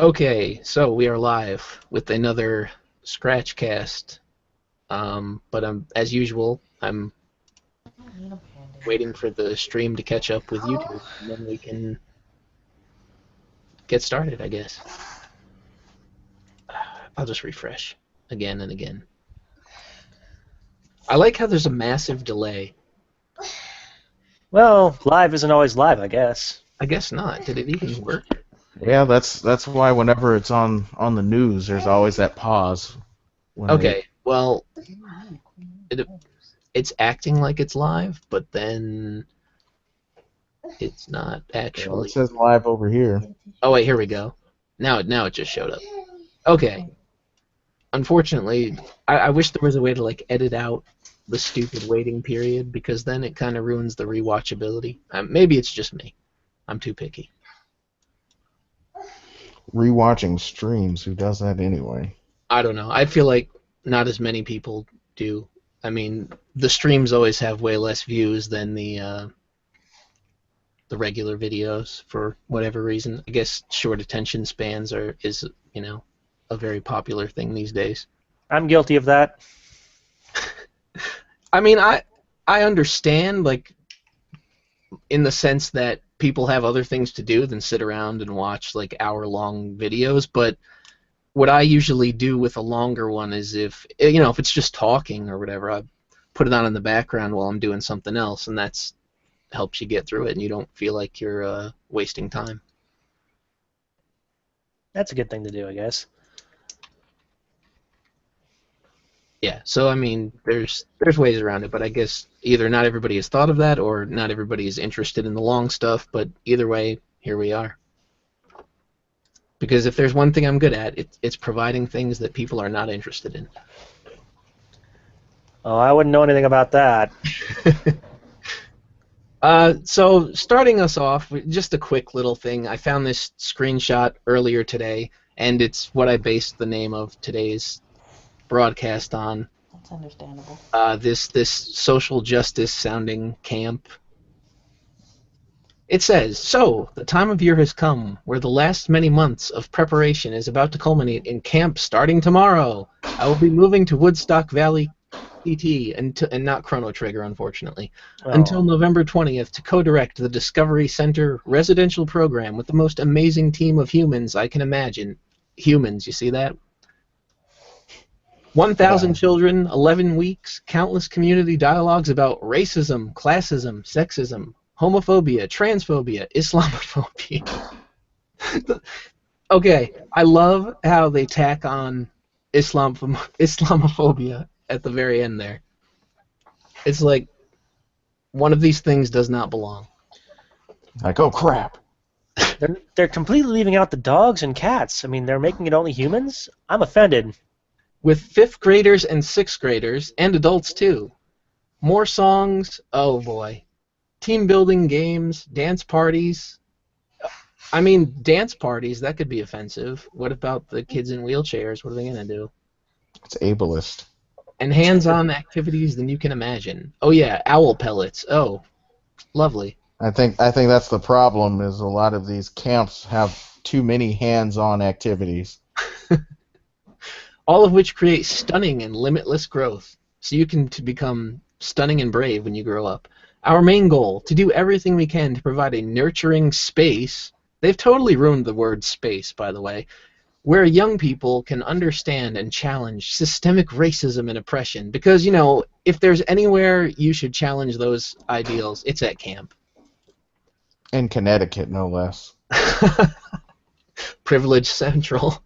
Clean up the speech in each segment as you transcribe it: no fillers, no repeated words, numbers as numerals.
Okay, so we are live with another Scratchcast. But as usual, I'm waiting for the stream to catch up with YouTube, and then we can get started, I guess. I'll just refresh again and again. I like how there's a massive delay. Well, live isn't always live, I guess. I guess not. Did it even work? Yeah, that's why whenever it's on the news, there's always that pause. Okay, well, it's acting like it's live, but then it's not Well, actually. it says live over here. Oh wait, here we go. Now it just showed up. Okay. Unfortunately, I wish there was a way to like edit out the stupid waiting period, because then it kind of ruins the rewatchability. Maybe it's just me. I'm too picky. Rewatching streams, who does that anyway? I don't know. I feel like not as many people do. I mean, the streams always have way less views than the regular videos for whatever reason. I guess short attention spans is a very popular thing these days. I'm guilty of that. I mean, I understand, like, in the sense that people have other things to do than sit around and watch like hour-long videos, but what I usually do with a longer one is if it's just talking or whatever, I put it on in the background while I'm doing something else, and that's helps you get through it, and you don't feel like you're wasting time. That's a good thing to do, I guess. Yeah, so I mean, there's ways around it, but I guess either not everybody has thought of that, or not everybody is interested in the long stuff, but either way, here we are. Because if there's one thing I'm good at, it's providing things that people are not interested in. Oh, I wouldn't know anything about that. So starting us off, just a quick little thing. I found this screenshot earlier today, and it's what I based the name of today's broadcast on. That's understandable. This social justice sounding camp. It says, "So, the time of year has come where the last many months of preparation is about to culminate in camp starting tomorrow. I will be moving to Woodstock Valley, PT, and not Chrono Trigger, unfortunately, until November 20th to co-direct the Discovery Center residential program with the most amazing team of humans I can imagine." Humans, you see that? 1,000 children, 11 weeks, countless community dialogues about racism, classism, sexism, homophobia, transphobia, Islamophobia. Okay, I love how they tack on Islamophobia at the very end there. It's like one of these things does not belong. Like, oh crap. They're completely leaving out the dogs and cats. I mean, they're making it only humans? I'm offended. With 5th graders and 6th graders, and adults too. More songs, oh boy. Team building games, dance parties. I mean, dance parties, that could be offensive. What about the kids in wheelchairs? What are they going to do? It's ableist. And hands-on activities than you can imagine. Oh yeah, owl pellets. Oh, lovely. I think that's the problem, is a lot of these camps have too many hands-on activities. All of which create stunning and limitless growth, so you can become stunning and brave when you grow up. Our main goal, to do everything we can to provide a nurturing space. They've totally ruined the word space, by the way, where young people can understand and challenge systemic racism and oppression. Because, if there's anywhere you should challenge those ideals, it's at camp. In Connecticut, no less. Privilege Central.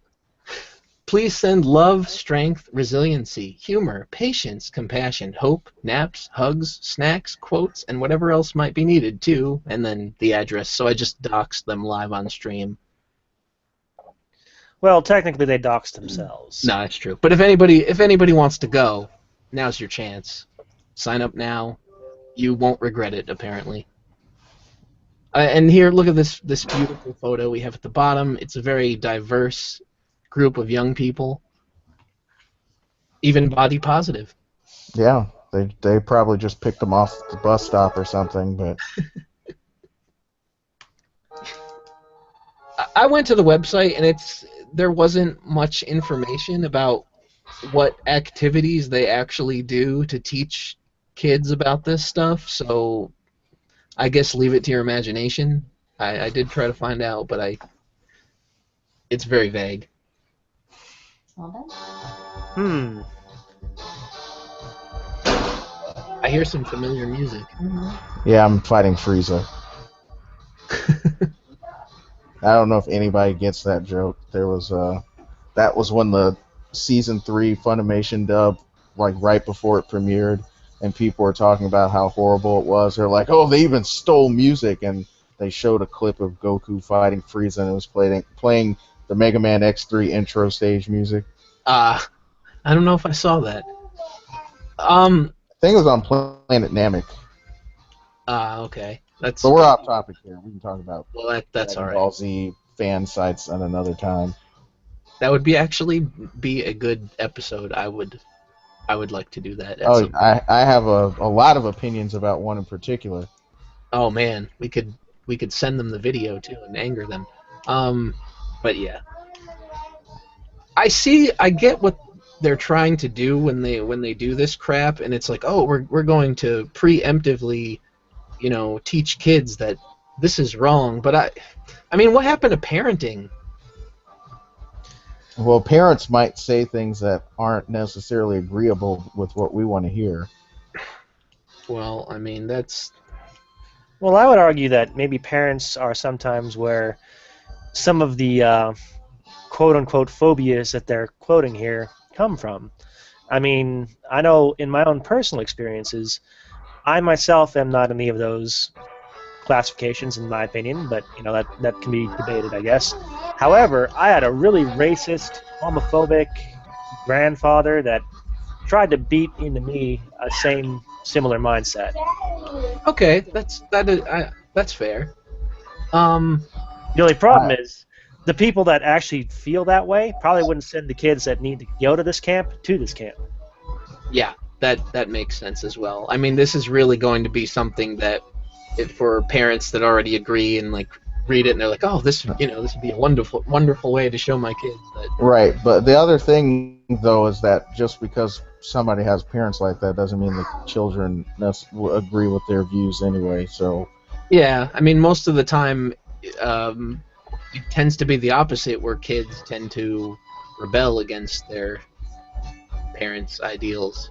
Please send love, strength, resiliency, humor, patience, compassion, hope, naps, hugs, snacks, quotes, and whatever else might be needed to, and then the address. So I just doxed them live on stream. Well, technically they doxed themselves. No, that's true. But if anybody wants to go, now's your chance. Sign up now. You won't regret it, apparently. And here, look at this beautiful photo we have at the bottom. It's a very diverse group of young people, even body positive. Yeah, they probably just picked them off the bus stop or something, but I went to the website and there wasn't much information about what activities they actually do to teach kids about this stuff. So I guess leave it to your imagination. I did try to find out, but it's very vague. Hmm. I hear some familiar music. Yeah, I'm fighting Frieza. I don't know if anybody gets that joke. That was when the season 3 Funimation dub, like right before it premiered, and people were talking about how horrible it was. They're like, "Oh, they even stole music," and they showed a clip of Goku fighting Frieza, and it was playing the Mega Man X3 intro stage music. I don't know if I saw that. I think it was on Planet Namek. Okay. That's But we're off topic here. We can talk about well. That's all Dragon right. Ball Z fan sites at another time. That would be a good episode. I would like to do that. At Oh, some. I have a lot of opinions about one in particular. Oh man, we could send them the video too and anger them. But yeah, I get what they're trying to do when they do this crap, and it's like, oh, we're going to preemptively, teach kids that this is wrong. But I mean, what happened to parenting? Well, parents might say things that aren't necessarily agreeable with what we want to hear. Well, I mean that's Well, I would argue that maybe parents are sometimes where some of the quote-unquote phobias that they're quoting here come from. I mean, I know in my own personal experiences, I myself am not any of those classifications, in my opinion, but that can be debated, I guess. However, I had a really racist, homophobic grandfather that tried to beat into me a same similar mindset. okay. That's fair. Um, The only problem I, is the people that actually feel that way probably wouldn't send the kids that need to go to this camp to this camp. yeah, that makes sense as well. I mean, this is really going to be something that, for parents that already agree and like read it and they're like, oh, this would be a wonderful way to show my kids that. right, but the other thing, though, is that just because somebody has parents like that doesn't mean the children will agree with their views anyway. So, Yeah, I mean, most of the time, um, it tends to be the opposite, where kids tend to rebel against their parents' ideals,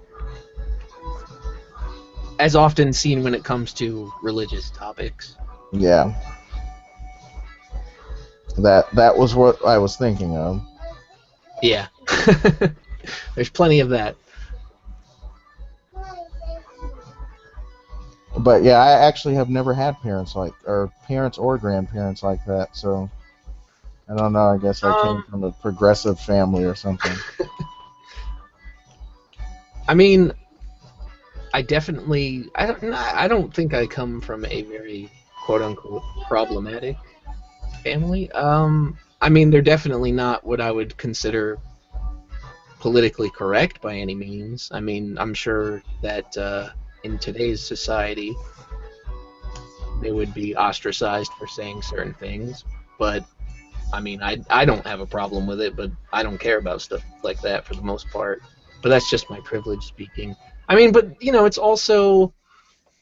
as often seen when it comes to religious topics. yeah, that was what I was thinking of. Yeah, there's plenty of that. But yeah, I actually have never had parents or grandparents like that. So I don't know. I guess I came from a progressive family or something. I mean, I don't think I come from a very quote unquote problematic family. I mean, they're definitely not what I would consider politically correct by any means. I mean, I'm sure that in today's society they would be ostracized for saying certain things, but I mean, I don't have a problem with it, but I don't care about stuff like that for the most part. But that's just my privilege speaking. I mean, but it's also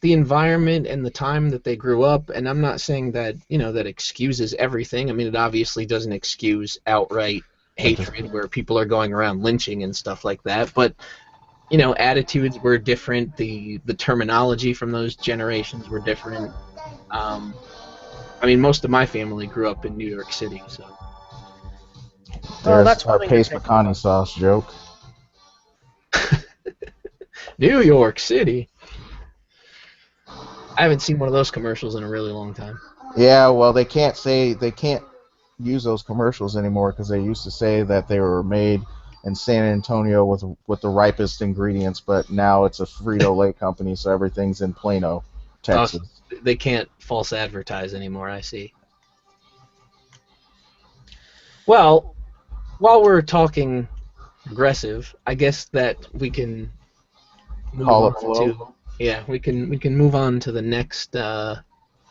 the environment and the time that they grew up, and I'm not saying that that excuses everything. I mean, it obviously doesn't excuse outright hatred where people are going around lynching and stuff like that, but attitudes were different. The terminology from those generations were different. I mean, most of my family grew up in New York City, so Well, There's that's one our thing to paste take. pecani sauce joke. New York City. I haven't seen one of those commercials in a really long time. Yeah, well, they can't use those commercials anymore because they used to say that they were made in San Antonio with the ripest ingredients, but now it's a Frito-Lay company, so everything's in Plano, Oh, Texas. they can't false advertise anymore. I see. Well, while we're talking progressive, I guess that we can move Call it on flow. to we can move on to the next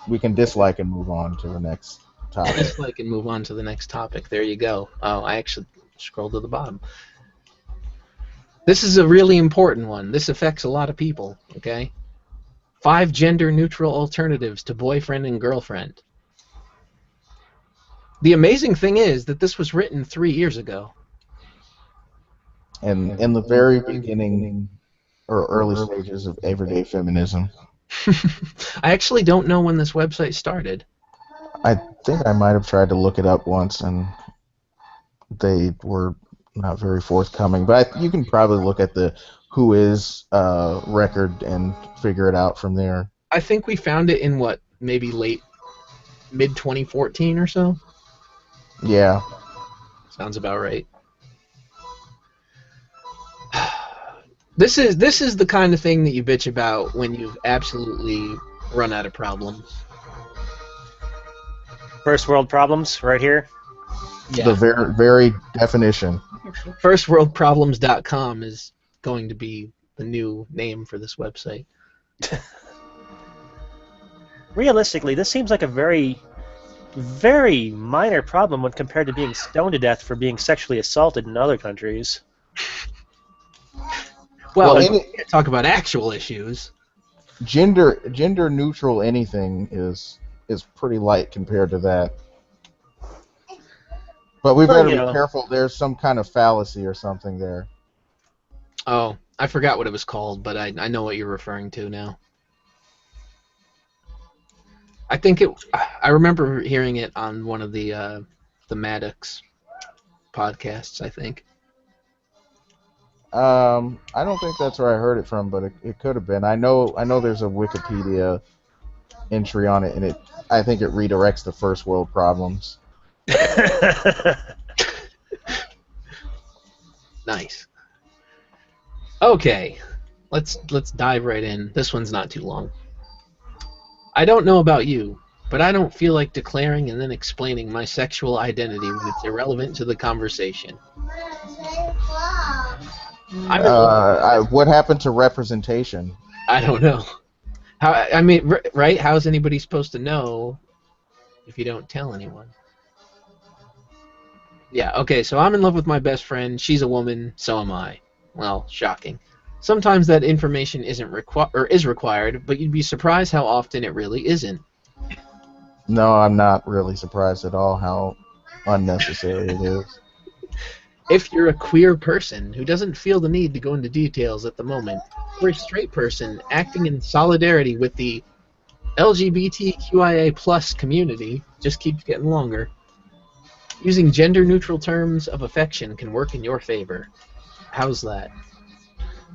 We can dislike and move on to the next topic. Dislike and move on to the next topic. There you go. Oh, I actually scrolled to the bottom. This is a really important one. This affects a lot of people, okay? 5 gender-neutral alternatives to boyfriend and girlfriend. The amazing thing is that this was written 3 years ago. And in the very beginning or early stages of everyday feminism. I actually don't know when this website started. I think I might have tried to look it up once, and they were not very forthcoming. But you can probably look at the Who Is record and figure it out from there. I think we found it in, what, maybe mid-2014 or so? Yeah. Sounds about right. This is the kind of thing that you bitch about when you've absolutely run out of problems. First world problems, right here. Yeah. The very definition. Firstworldproblems.com is going to be the new name for this website. Realistically, this seems like a very, very minor problem when compared to being stoned to death for being sexually assaulted in other countries. Well, you can't talk about actual issues. Gender neutral anything is pretty light compared to that. But we better be careful. There's some kind of fallacy or something there. Oh, I forgot what it was called, but I know what you're referring to now. I remember hearing it on one of the Maddox podcasts, I think. I don't think that's where I heard it from, but it could have been. I know there's a Wikipedia entry on it, and I think it redirects to first world problems. Nice. Okay, let's dive right in. This one's not too long. I don't know about you, but I don't feel like declaring and then explaining my sexual identity when it's irrelevant to the conversation. What happened to representation? I don't know. Right? How's anybody supposed to know if you don't tell anyone? Yeah, okay, so I'm in love with my best friend. She's a woman, so am I. Well, shocking. Sometimes that information is required, but you'd be surprised how often it really isn't. No, I'm not really surprised at all how unnecessary it is. If you're a queer person who doesn't feel the need to go into details at the moment, or a straight person acting in solidarity with the LGBTQIA+ community, just keeps getting longer. Using gender-neutral terms of affection can work in your favor. How's that?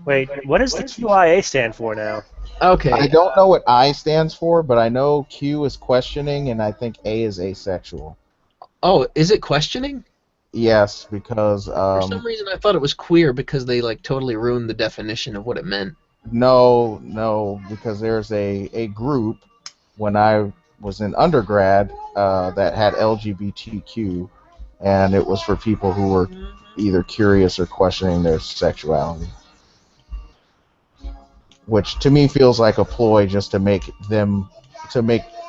Wait, what does the QIA stand for now? Okay. I don't know what I stands for, but I know Q is questioning, and I think A is asexual. Oh, is it questioning? Yes, because for some reason I thought it was queer because they totally ruined the definition of what it meant. No, because there's a group when I was in undergrad that had LGBTQ, and it was for people who were either curious or questioning their sexuality, which to me feels like a ploy just to make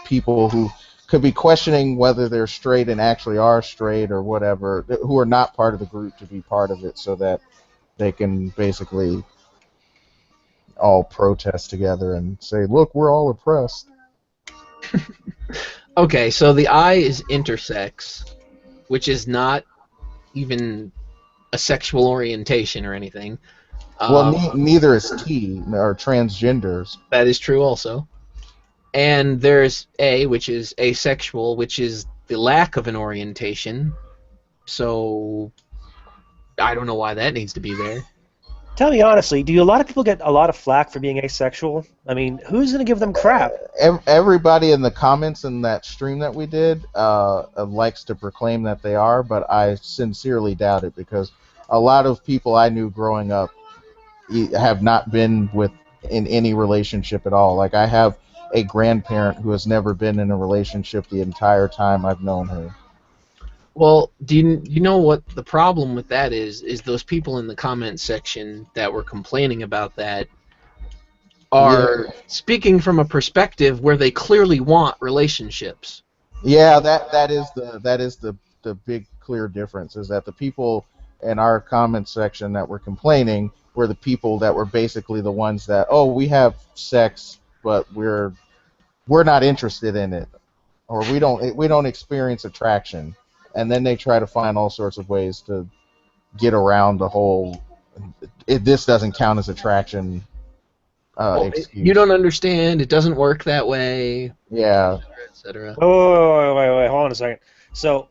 people who could be questioning whether they're straight and actually are straight or whatever, who are not part of the group, to be part of it, so that they can basically all protest together and say, look, we're all oppressed. Okay, so the I is intersex, which is not even a sexual orientation or anything. Well, neither is T, or transgenders. That is true also. And there's A, which is asexual, which is the lack of an orientation. So I don't know why that needs to be there. Tell me honestly, do a lot of people get a lot of flack for being asexual? I mean, who's going to give them crap? Everybody in the comments in that stream that we did likes to proclaim that they are, but I sincerely doubt it, because a lot of people I knew growing up have not been in any relationship at all. Like, I have a grandparent who has never been in a relationship the entire time I've known her. Well, do you know what the problem with that is? Is those people in the comment section that were complaining about that are speaking from a perspective where they clearly want relationships. Yeah, that is the big clear difference is that the people in our comment section that were complaining were the people that were basically the ones that, oh, we have sex but we're not interested in it, or we don't experience attraction, and then they try to find all sorts of ways to get around the whole this doesn't count as attraction Oh, you excuse. don't understand. It doesn't work that way, Yeah. etc. Wait, hold on a second. So,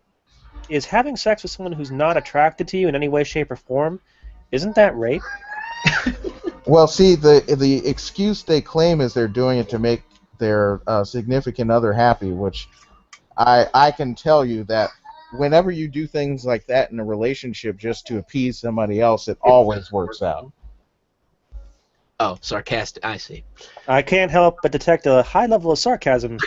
is having sex with someone who's not attracted to you in any way, shape, or form, isn't that rape? Well, see, the excuse they claim is they're doing it to make their significant other happy, which I can tell you that whenever you do things like that in a relationship just to appease somebody else, it It's always works out. oh, sarcastic. I see. I can't help but detect a high level of sarcasm.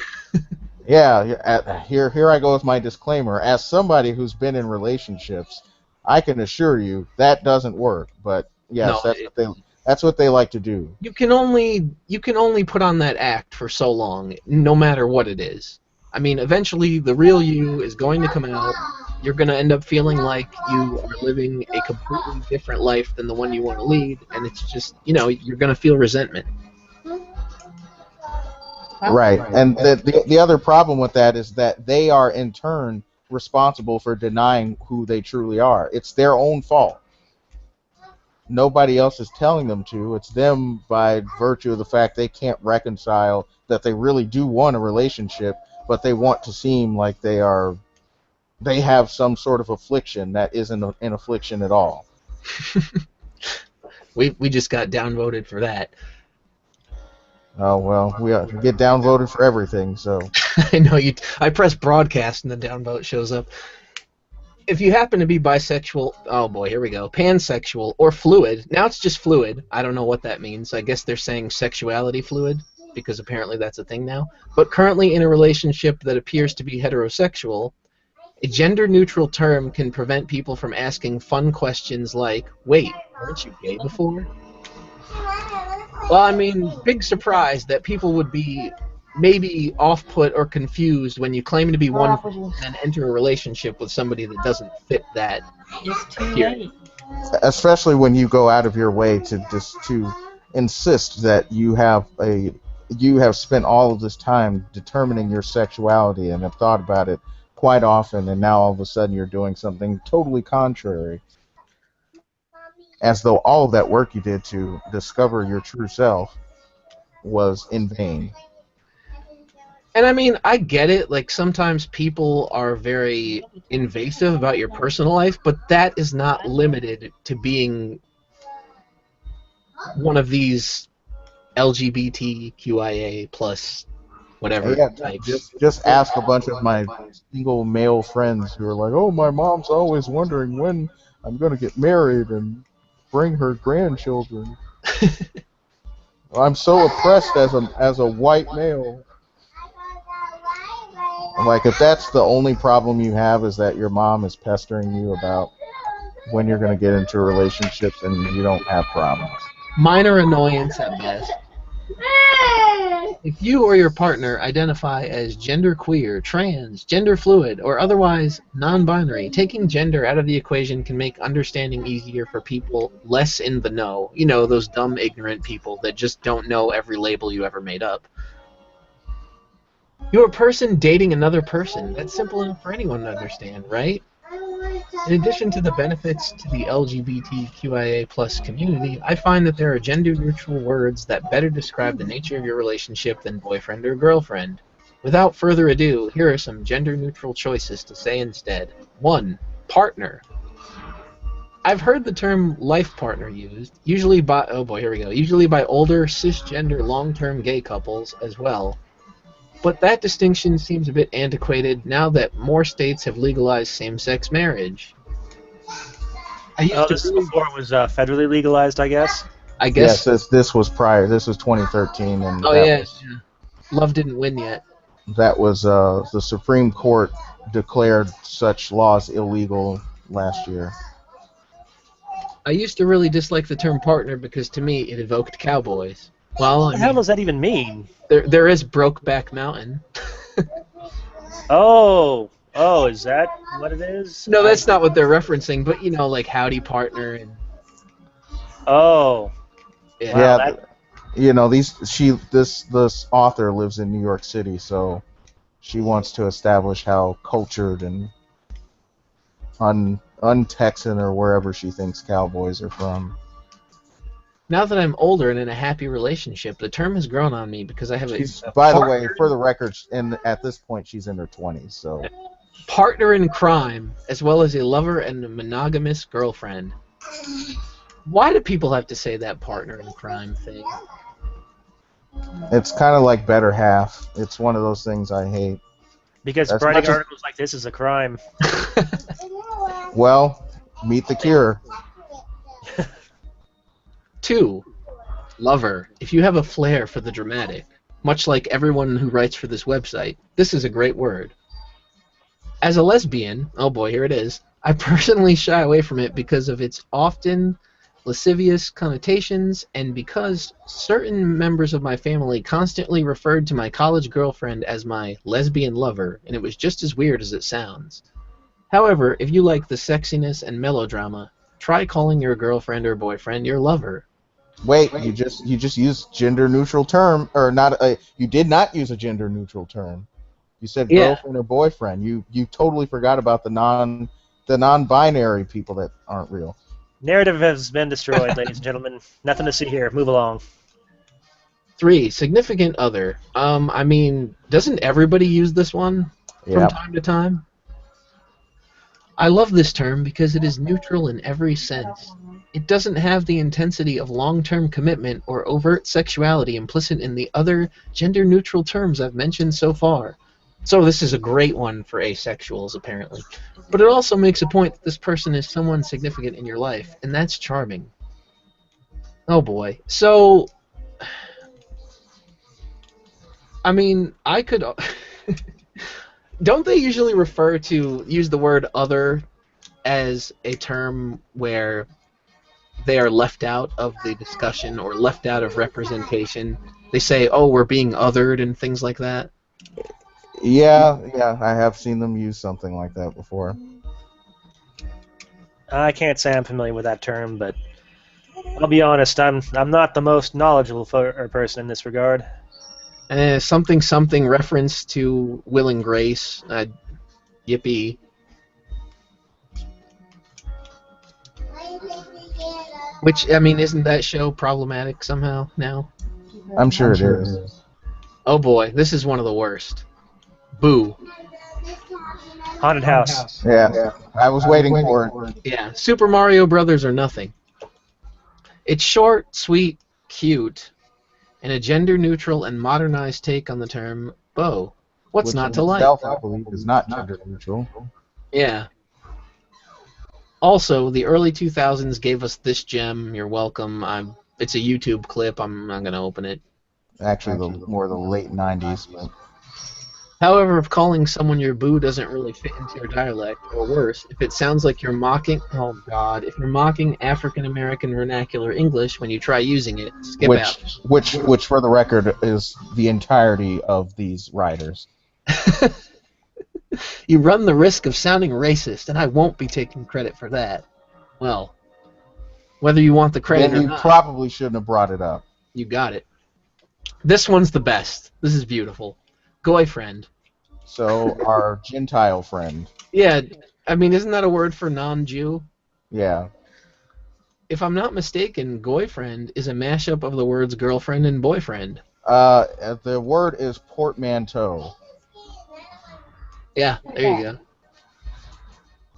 Yeah, here I go with my disclaimer. As somebody who's been in relationships, I can assure you that doesn't work. But No, yes, that's what they like to do. you can only put on that act for so long, no matter what it is. I mean, eventually the real you is going to come out. You're going to end up feeling like you are living a completely different life than the one you want to lead, and it's just, you're going to feel resentment. Right. And the other problem with that is that they are in turn responsible for denying who they truly are. It's their own fault. Nobody else is telling them to. It's them by virtue of the fact they can't reconcile that they really do want a relationship, but they want to seem like they have some sort of affliction that isn't an affliction at all. We just got downvoted for that. Oh well, we get downvoted for everything, so I know you. I press broadcast and the downvote shows up. If you happen to be bisexual, oh boy, here we go, pansexual or fluid. Now it's just fluid. I don't know what that means. I guess they're saying sexuality fluid because apparently that's a thing now. But currently in a relationship that appears to be heterosexual, a gender-neutral term can prevent people from asking fun questions like, "Wait, weren't you gay before?" Well, I mean, big surprise that people would be maybe off-put or confused when you claim to be one thing and then enter a relationship with somebody that doesn't fit that It's too criteria. late. especially when you go out of your way to insist that you have spent all of this time determining your sexuality and have thought about it quite often, and now all of a sudden you're doing something totally contrary, as though all of that work you did to discover your true self was in vain. And I mean, I get it. Like, sometimes people are very invasive about your personal life, but that is not limited to being one of these LGBTQIA plus whatever Yeah, types. just ask a bunch of my single male friends who are like, "Oh, my mom's always wondering when I'm going to get married and bring her grandchildren. I'm so oppressed as a white male." Like, if that's the only problem you have is that your mom is pestering you about when you're going to get into a relationship, then you don't have problems. Minor annoyance at best. If you or your partner identify as genderqueer, trans, gender fluid, or otherwise non-binary, taking gender out of the equation can make understanding easier for people less in the know. You know, those dumb, ignorant people that just don't know every label you ever made up. You're a person dating another person. That's simple enough for anyone to understand, right? In addition to the benefits to the LGBTQIA plus community, I find that there are gender-neutral words that better describe the nature of your relationship than boyfriend or girlfriend. Without further ado, here are some gender-neutral choices to say instead. 1. Partner. I've heard the term life partner used, usually by, oh boy, here we go, usually by older, cisgender, long-term gay couples as well. But that distinction seems a bit antiquated now that more states have legalized same-sex marriage. I Oh, used to this is really, before it was federally legalized, I guess. I Yes, guess. this was prior. This was 2013, and Oh that yeah, was yeah. Love didn't win yet. that was the Supreme Court declared such laws illegal last year. I used to really dislike the term partner because to me it evoked cowboys. Well, What I the hell mean, does that even mean? there is Brokeback Mountain. Oh, is that what it is? No, that's not what they're referencing, but like howdy partner and Oh, yeah. wow, Yeah, that. this author lives in New York City, so she wants to establish how cultured and un-Texan or wherever she thinks cowboys are from. Now that I'm older and in a happy relationship, the term has grown on me because I have She's, a by the way, for the record, and at this point she's in her 20s, so partner in crime, as well as a lover and a monogamous girlfriend. Why do people have to say that partner in crime thing? it's kind of like better half. It's one of those things I hate. Because As writing much as articles like this is a crime. well, meet the cure. 2. Lover. If you have a flair for the dramatic, much like everyone who writes for this website, this is a great word. As a lesbian, oh boy, here it is, I personally shy away from it because of its often lascivious connotations and because certain members of my family constantly referred to my college girlfriend as my lesbian lover, and it was just as weird as it sounds. However, if you like the sexiness and melodrama, try calling your girlfriend or boyfriend your lover. Wait, you just used gender neutral term or not? You did not use a gender neutral term. You said Yeah. girlfriend or boyfriend. You totally forgot about the non-binary people that aren't real. Narrative has been destroyed, ladies and gentlemen. Nothing to see here. Move along. 3. Significant other. Doesn't everybody use this one from Yeah. time to time? I love this term because it is neutral in every sense. It doesn't have the intensity of long-term commitment or overt sexuality implicit in the other gender-neutral terms I've mentioned so far. So this is a great one for asexuals, apparently. But it also makes a point that this person is someone significant in your life, and that's charming. Oh boy. So, I could... Don't they usually use the word other as a term where they are left out of the discussion or left out of representation? They say, oh, we're being othered and things like that. Yeah, I have seen them use something like that before. I can't say I'm familiar with that term, but I'll be honest. I'm not the most knowledgeable person in this regard. Something reference to Will and Grace. Yippee. Which, isn't that show problematic somehow now? I'm sure it is. Oh boy, this is one of the worst. Boo. Haunted house. Yeah, I was waiting for it. Yeah, Super Mario Brothers or nothing. It's short, sweet, cute, and a gender-neutral and modernized take on the term beau. What's Which not in to like? itself, I believe, is not gender neutral. Yeah. Also, the early 2000s gave us this gem. You're welcome. It's a YouTube clip. I'm not going to open it. Actually, more the late 90s. But However, if calling someone your boo doesn't really fit into your dialect, or worse, if it sounds like you're mocking, oh god, if you're mocking African American vernacular English when you try using it, skip out. which, for the record, is the entirety of these writers. You run the risk of sounding racist, and I won't be taking credit for that. Well, whether you want the credit Then or you not, probably shouldn't have brought it up. you got it. This one's the best. This is beautiful. Goyfriend. So our Gentile friend. Yeah, isn't that a word for non-Jew? Yeah. If I'm not mistaken, goyfriend is a mashup of the words girlfriend and boyfriend. The word is portmanteau. Yeah, there you go.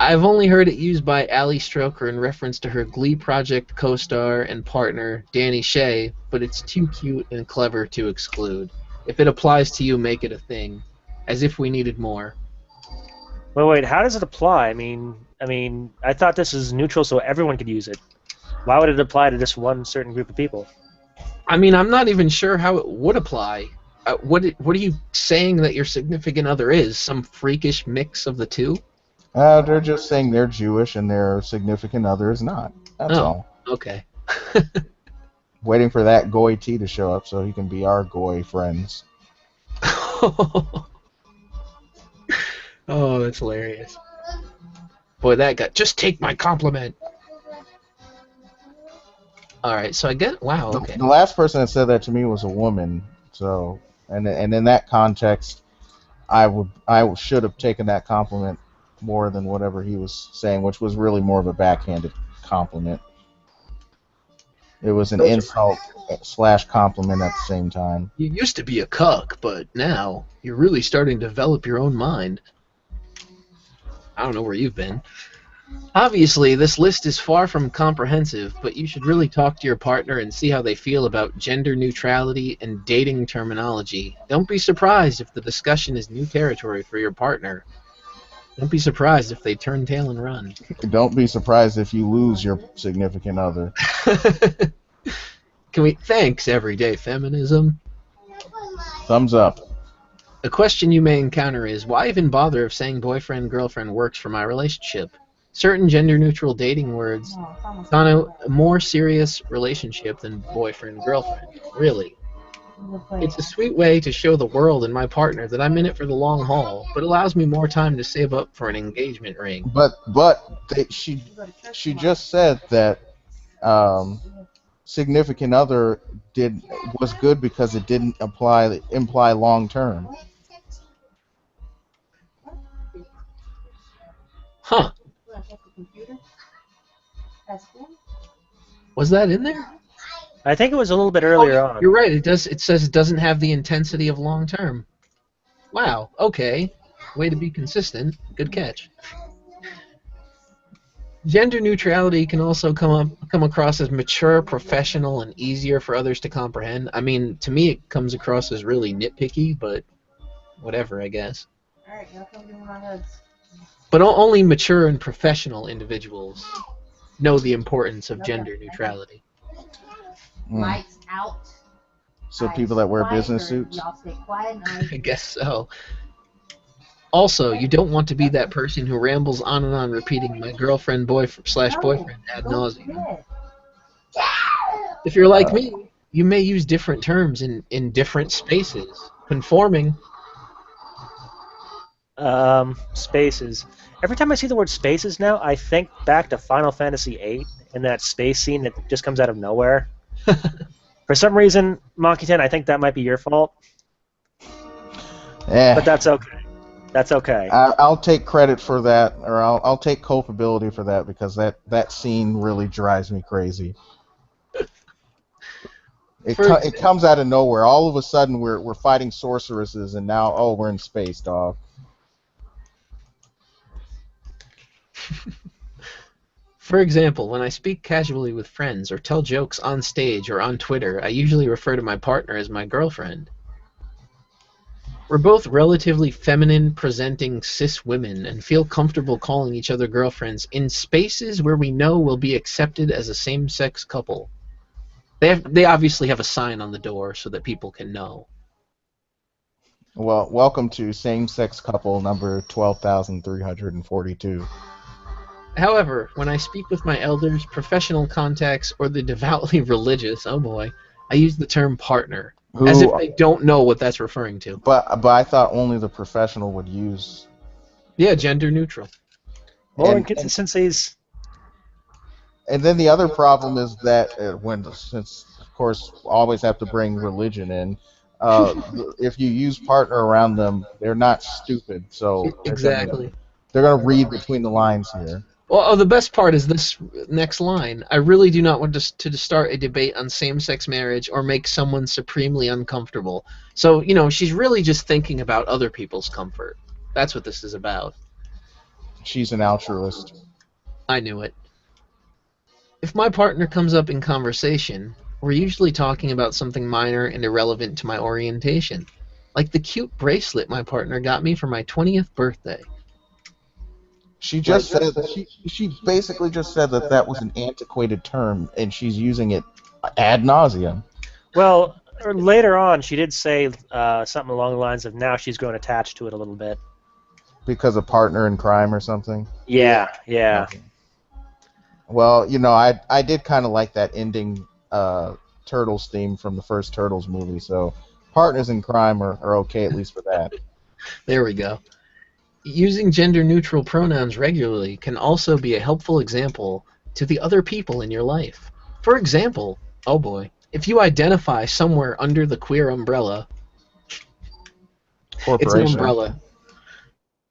I've only heard it used by Ali Stroker in reference to her Glee Project co-star and partner, Danny Shea, but it's too cute and clever to exclude. If it applies to you, make it a thing. As if we needed more. Wait. How does it apply? I thought this is neutral, so everyone could use it. Why would it apply to just one certain group of people? I'm not even sure how it would apply. What are you saying that your significant other is? Some freakish mix of the two? They're just saying they're Jewish and their significant other is not. That's all. Okay. Waiting for that Goy T to show up so he can be our Goy friends. Oh, that's hilarious. Boy, that guy. Just take my compliment. All right, so I get. Wow. Okay. The last person that said that to me was a woman. So, and in that context, I should have taken that compliment more than whatever he was saying, which was really more of a backhanded compliment. It was an insult slash compliment at the same time. You used to be a cuck, but now you're really starting to develop your own mind. I don't know where you've been. Obviously, this list is far from comprehensive, but you should really talk to your partner and see how they feel about gender neutrality and dating terminology. Don't be surprised if the discussion is new territory for your partner. Don't be surprised if they turn tail and run. Don't be surprised if you lose your significant other. Thanks, everyday feminism. Thumbs up. A question you may encounter is, why even bother if saying boyfriend, girlfriend works for my relationship? Certain gender-neutral dating words connote a more serious relationship than boyfriend, girlfriend. Really. It's a sweet way to show the world and my partner that I'm in it for the long haul, but allows me more time to save up for an engagement ring. She just said that significant other was good because it didn't imply long term. Huh. Was that in there? I think it was a little bit earlier on. You're right. It says it doesn't have the intensity of long term. Wow. Okay. Way to be consistent. Good catch. Gender neutrality can also come across as mature, professional, and easier for others to comprehend. I mean, to me, it comes across as really nitpicky, but whatever, I guess. Alright, y'all come do my hugs. But only mature and professional individuals know the importance of gender neutrality. Lights out. So people that wear business suits? Y'all stay quiet. I guess so. Also, you don't want to be that person who rambles on and on repeating my girlfriend, boyfriend ad nauseum. If you're like me, you may use different terms in different spaces. Conforming. Spaces. Every time I see the word spaces now, I think back to Final Fantasy VIII and that space scene that just comes out of nowhere. For some reason, Monkeyton, I think that might be your fault. But that's okay. That's okay. I'll take credit for that, or I'll take culpability for that, because that scene really drives me crazy. It comes out of nowhere. All of a sudden, we're fighting sorceresses, and now we're in space, dog. For example, when I speak casually with friends or tell jokes on stage or on Twitter, I usually refer to my partner as my girlfriend. We're both relatively feminine presenting cis women and feel comfortable calling each other girlfriends in spaces where we know we'll be accepted as a same-sex couple. They obviously have a sign on the door so that people can know. Well, welcome to same-sex couple number 12,342. However, when I speak with my elders, professional contacts, or the devoutly religious, oh boy, I use the term partner, as if they don't know what that's referring to. But I thought only the professional would use... Yeah, gender neutral. More inconsistencies. And then the other problem is that since of course always have to bring religion in, if you use partner around them, they're not stupid, so exactly they're gonna read between the lines here. Well, the best part is this next line. I really do not want to start a debate on same-sex marriage or make someone supremely uncomfortable. So, she's really just thinking about other people's comfort. That's what this is about. She's an altruist. I knew it. If my partner comes up in conversation, we're usually talking about something minor and irrelevant to my orientation, like the cute bracelet my partner got me for my 20th birthday. She basically just said that was an antiquated term, and she's using it ad nauseum. Well, later on, she did say something along the lines of now she's grown attached to it a little bit. Because of partner in crime or something? Yeah. Okay. Well, I did kind of like that ending Turtles theme from the first Turtles movie, so partners in crime are okay, at least for that. There we go. Using gender-neutral pronouns regularly can also be a helpful example to the other people in your life. For example, oh boy, if you identify somewhere under the queer umbrella, it's an Corporation. umbrella.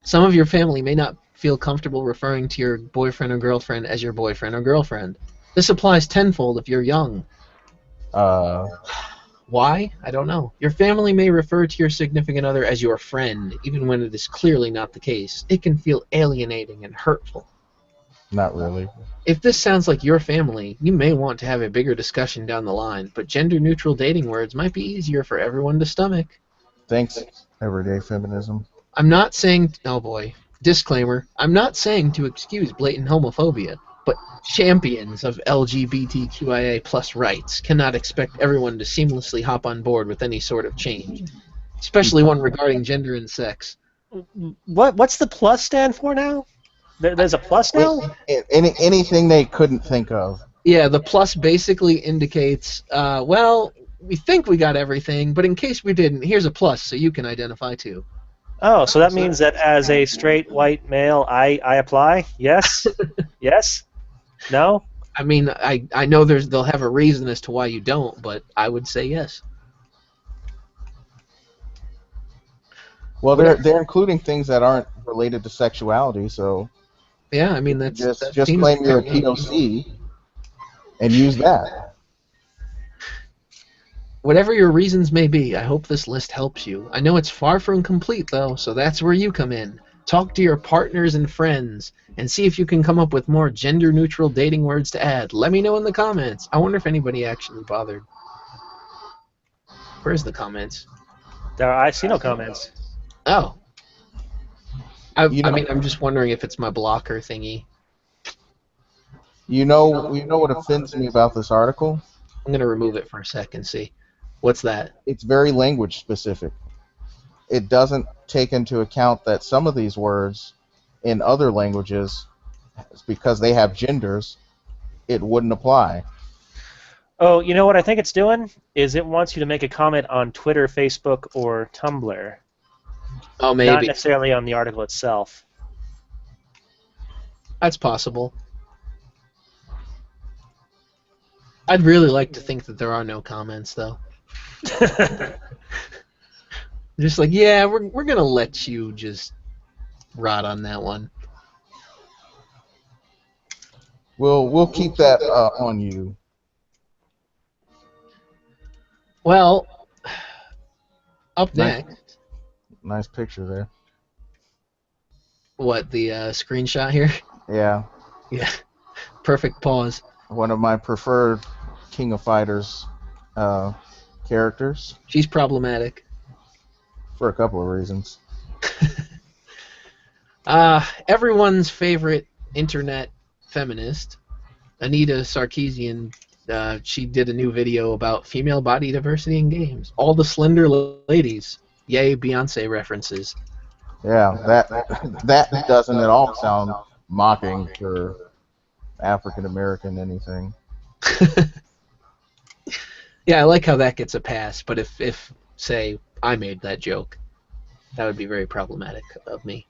Some of your family may not feel comfortable referring to your boyfriend or girlfriend as your boyfriend or girlfriend. This applies tenfold if you're young. Why? I don't know. Your family may refer to your significant other as your friend, even when it is clearly not the case. It can feel alienating and hurtful. Not really. If this sounds like your family, you may want to have a bigger discussion down the line, but gender-neutral dating words might be easier for everyone to stomach. Thanks, everyday feminism. I'm not saying... Oh boy. Disclaimer. I'm not saying to excuse blatant homophobia, but champions of LGBTQIA plus rights cannot expect everyone to seamlessly hop on board with any sort of change, especially one regarding gender and sex. What's the plus stand for now? There's a plus now? Anything they couldn't think of. Yeah, the plus basically indicates, well, we think we got everything, but in case we didn't, here's a plus so you can identify too. Oh, so that means that as a straight white male, I apply? Yes? Yes? No? I mean, I know they'll have a reason as to why you don't, but I would say yes. Well, they're including things that aren't related to sexuality, so Yeah, I mean that just seems claim you're a fair enough. POC and use that. Whatever your reasons may be, I hope this list helps you. I know it's far from complete, though, so that's where you come in. Talk to your partners and friends, and see if you can come up with more gender-neutral dating words to add. Let me know in the comments. I wonder if anybody actually bothered. Where's the comments? I see no comments. Oh. I You know- mean, I'm just wondering if it's my blocker thingy. You know what offends me about this article? I'm going to remove it for a sec and see. What's that? It's very language specific. It doesn't take into account that some of these words in other languages, because they have genders, it wouldn't apply. Oh, you know what I think it's doing? Is it wants you to make a comment on Twitter, Facebook, or Tumblr. Oh, Not maybe. necessarily on the article itself. That's possible. I'd really like to think that there are no comments, though. Just like, yeah, we're gonna let you just rot on that one. We'll keep that on you. Well, up Nice. next, Nice picture there. what, the screenshot here? Yeah, Yeah, perfect pause. one of my preferred King of Fighters characters She's problematic. for a couple of reasons. Everyone's favorite internet feminist, Anita Sarkeesian, she did a new video about female body diversity in games. All the slender ladies. Yay, Beyonce references. Yeah, that doesn't at all sound mocking for African American anything. Yeah, I like how that gets a pass, but if say, I made that joke, that would be very problematic of me.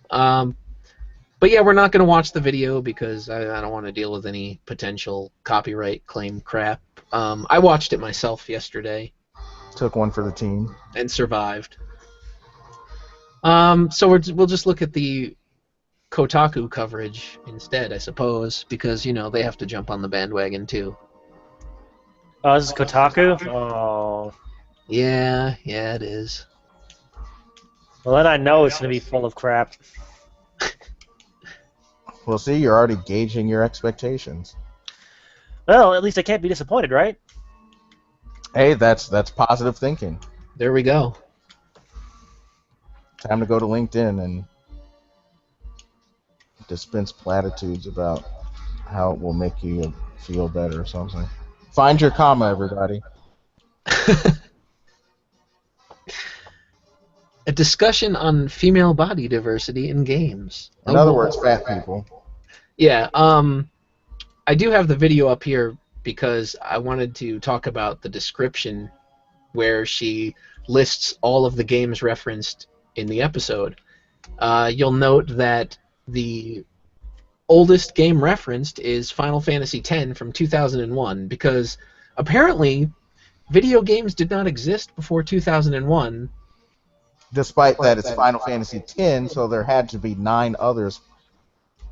But yeah, we're not going to watch the video because I don't want to deal with any potential copyright claim crap. I watched it myself yesterday Took one for the team. and survived. So we'll just look at the Kotaku coverage instead, I suppose, because, you know, they have to jump on the bandwagon too. Oh, this is Kotaku? Oh. Yeah, it is. Well, then I know it's going to be full of crap. Well, see, you're already gauging your expectations. Well, at least I can't be disappointed, right? Hey, that's positive thinking. There we go. Time to go to LinkedIn and dispense platitudes about how it will make you feel better or something. Find your comma, everybody. A discussion on female body diversity in games. In other words, fat people. Yeah, I do have the video up here because I wanted to talk about the description where she lists all of the games referenced in the episode. You'll note that the oldest game referenced is Final Fantasy X from 2001, because apparently video games did not exist before 2001. Despite that, it's Final Fantasy X, so there had to be 9 others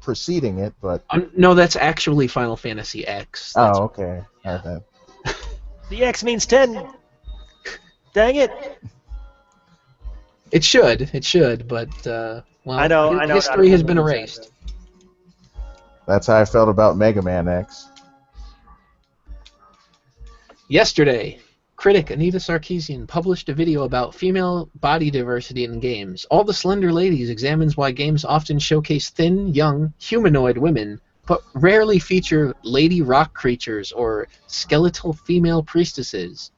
preceding it. But No, that's actually Final Fantasy X. That's, oh, okay. Okay. The X means 10. Dang it. It should, but well, I know. history has been erased. That's how I felt about Mega Man X. Yesterday, critic Anita Sarkeesian published a video about female body diversity in games. All the Slender Ladies examines why games often showcase thin, young, humanoid women, but rarely feature lady rock creatures or skeletal female priestesses.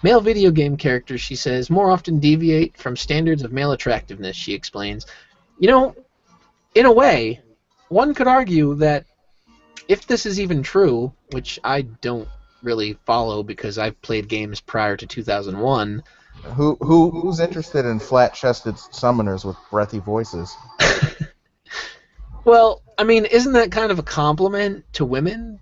Male video game characters, she says, more often deviate from standards of male attractiveness, she explains. You know, in a way, one could argue that if this is even true, which I don't really follow because I've played games prior to 2001. Who's interested in flat-chested summoners with breathy voices? Well, I mean, isn't that kind of a compliment to women?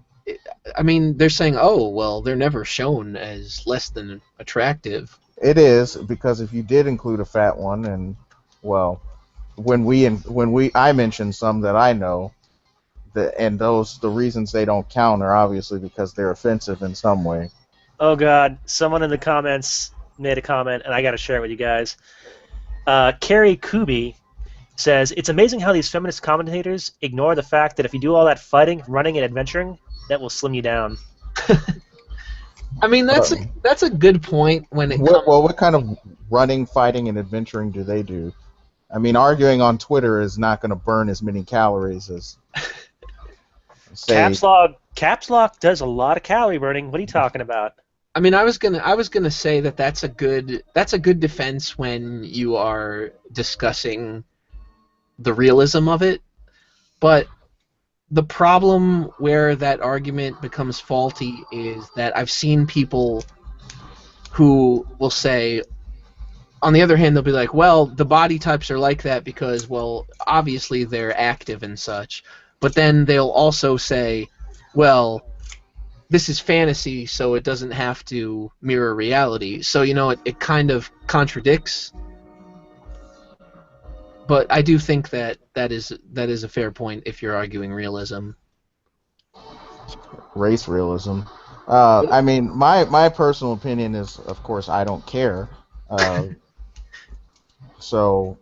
I mean, they're saying, oh, well, they're never shown as less than attractive. It is, because if you did include a fat one, and well, I mentioned some that I know, and the reasons they don't count are obviously because they're offensive in some way. Oh God! Someone in the comments made a comment, and I got to share it with you guys. Carrie Kubi says, "It's amazing how these feminist commentators ignore the fact that if you do all that fighting, running, and adventuring, that will slim you down." I mean, that's a good point when it comes. Well, what kind of running, fighting, and adventuring do they do? I mean, arguing on Twitter is not going to burn as many calories as. Say, Caps Lock does a lot of calorie burning. What are you talking about? I mean, I was gonna say that's a good defense when you are discussing the realism of it, but the problem where that argument becomes faulty is that I've seen people who will say, on the other hand, they'll be like, well, the body types are like that because, well, obviously they're active and such. But then they'll also say, well, this is fantasy, so it doesn't have to mirror reality. So, it kind of contradicts. But I do think that is a fair point if you're arguing realism. Race realism. I mean, my personal opinion is, of course, I don't care. So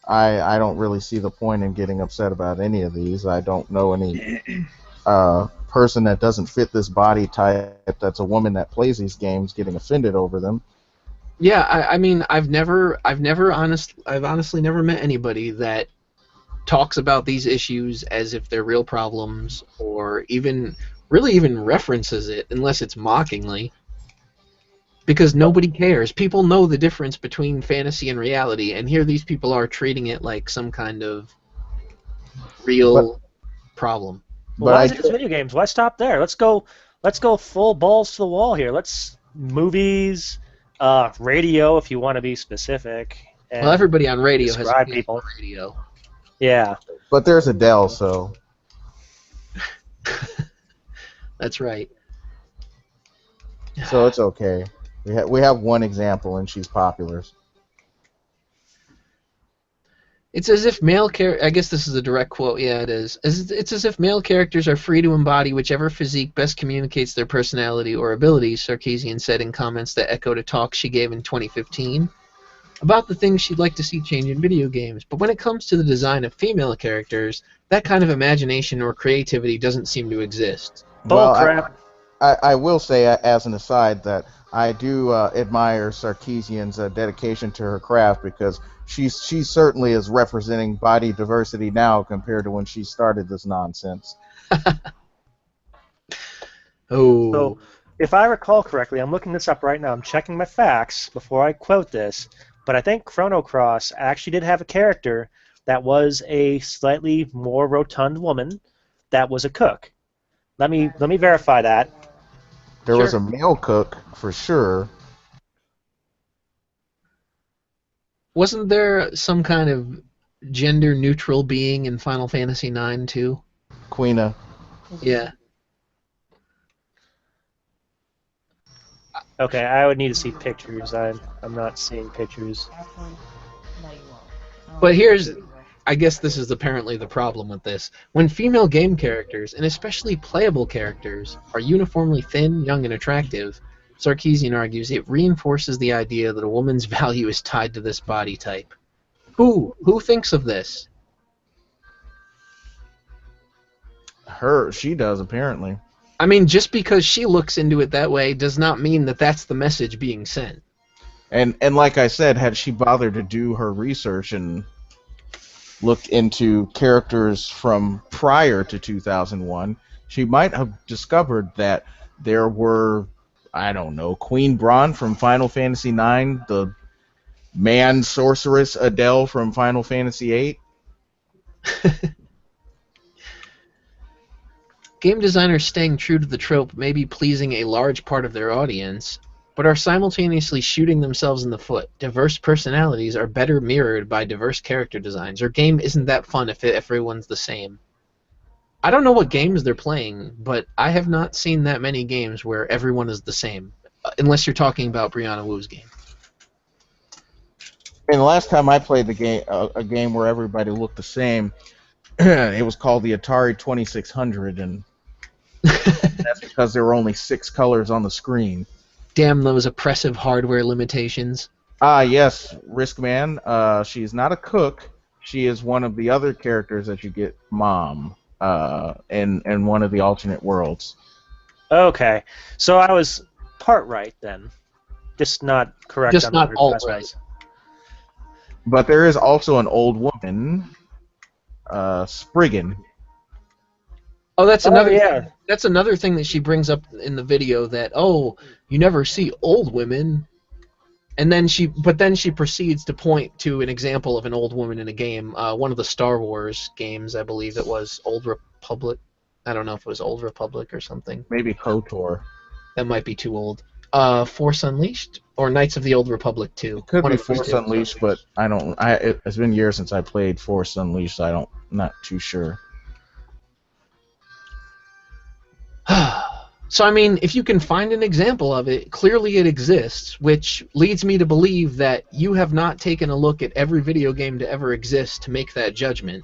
I don't really see the point in getting upset about any of these. I don't know any person that doesn't fit this body type that's a woman that plays these games getting offended over them. Yeah, I mean, I've honestly never met anybody that talks about these issues as if they're real problems, or even references it unless it's mockingly. Because nobody cares. People know the difference between fantasy and reality, and here these people are treating it like some kind of real problem. Well, why is it just video games? Why stop there? Let's go full balls to the wall here. Let's movies, radio if you want to be specific. Well, everybody on radio has people. Radio. Yeah. But there's Adele, so. That's right. So it's okay. We have one example, and she's popular. It's as if I guess this is a direct quote. Yeah, it is. It's as if male characters are free to embody whichever physique best communicates their personality or abilities, Sarkeesian said in comments that echoed a talk she gave in 2015 about the things she'd like to see change in video games. But when it comes to the design of female characters, that kind of imagination or creativity doesn't seem to exist. Bullcrap. I will say, as an aside, that I do admire Sarkeesian's dedication to her craft, because she certainly is representing body diversity now compared to when she started this nonsense. Oh. So, if I recall correctly, I'm looking this up right now. I'm checking my facts before I quote this, but I think Chrono Cross actually did have a character that was a slightly more rotund woman that was a cook. Let me verify that. There was a male cook for sure. Wasn't there some kind of gender neutral being in Final Fantasy IX too? Queena. Yeah. Okay, I would need to see pictures. I'm not seeing pictures. Actually, no, you won't. But here's, I guess this is apparently the problem with this. When female game characters, and especially playable characters, are uniformly thin, young, and attractive, Sarkeesian argues it reinforces the idea that a woman's value is tied to this body type. Who? Who thinks of this? She does, apparently. I mean, just because she looks into it that way does not mean that that's the message being sent. And like I said, had she bothered to do her research and looked into characters from prior to 2001, she might have discovered that there were, I don't know, Queen Braun from Final Fantasy IX, the man sorceress Adele from Final Fantasy VIII. Game designers staying true to the trope may be pleasing a large part of their audience, but are simultaneously shooting themselves in the foot. Diverse personalities are better mirrored by diverse character designs. Your game isn't that fun if everyone's the same. I don't know what games they're playing, but I have not seen that many games where everyone is the same, unless you're talking about Brianna Wu's game. And the last time I played the game, a game where everybody looked the same, it was called the Atari 2600, and that's because there were only 6 colors on the screen. Damn those oppressive hardware limitations. Yes, Riskman. She is not a cook. She is one of the other characters that you get, Mom, in one of the alternate worlds. Okay, so I was part right then, just not correct. Just on not the alt rest. right. But there is also an old woman, Spriggan. Oh, that's another. yeah. That's another thing that she brings up in the video. That you never see old women, and then she proceeds to point to an example of an old woman in a game. One of the Star Wars games, I believe it was Old Republic. I don't know if it was Old Republic or something. Maybe KOTOR. That might be too old. Force Unleashed or Knights of the Old Republic 2. Could One be of those Force two. Unleashed, but I don't. It's been years since I played Force Unleashed. So not too sure. So, I mean, if you can find an example of it, clearly it exists, which leads me to believe that you have not taken a look at every video game to ever exist to make that judgment.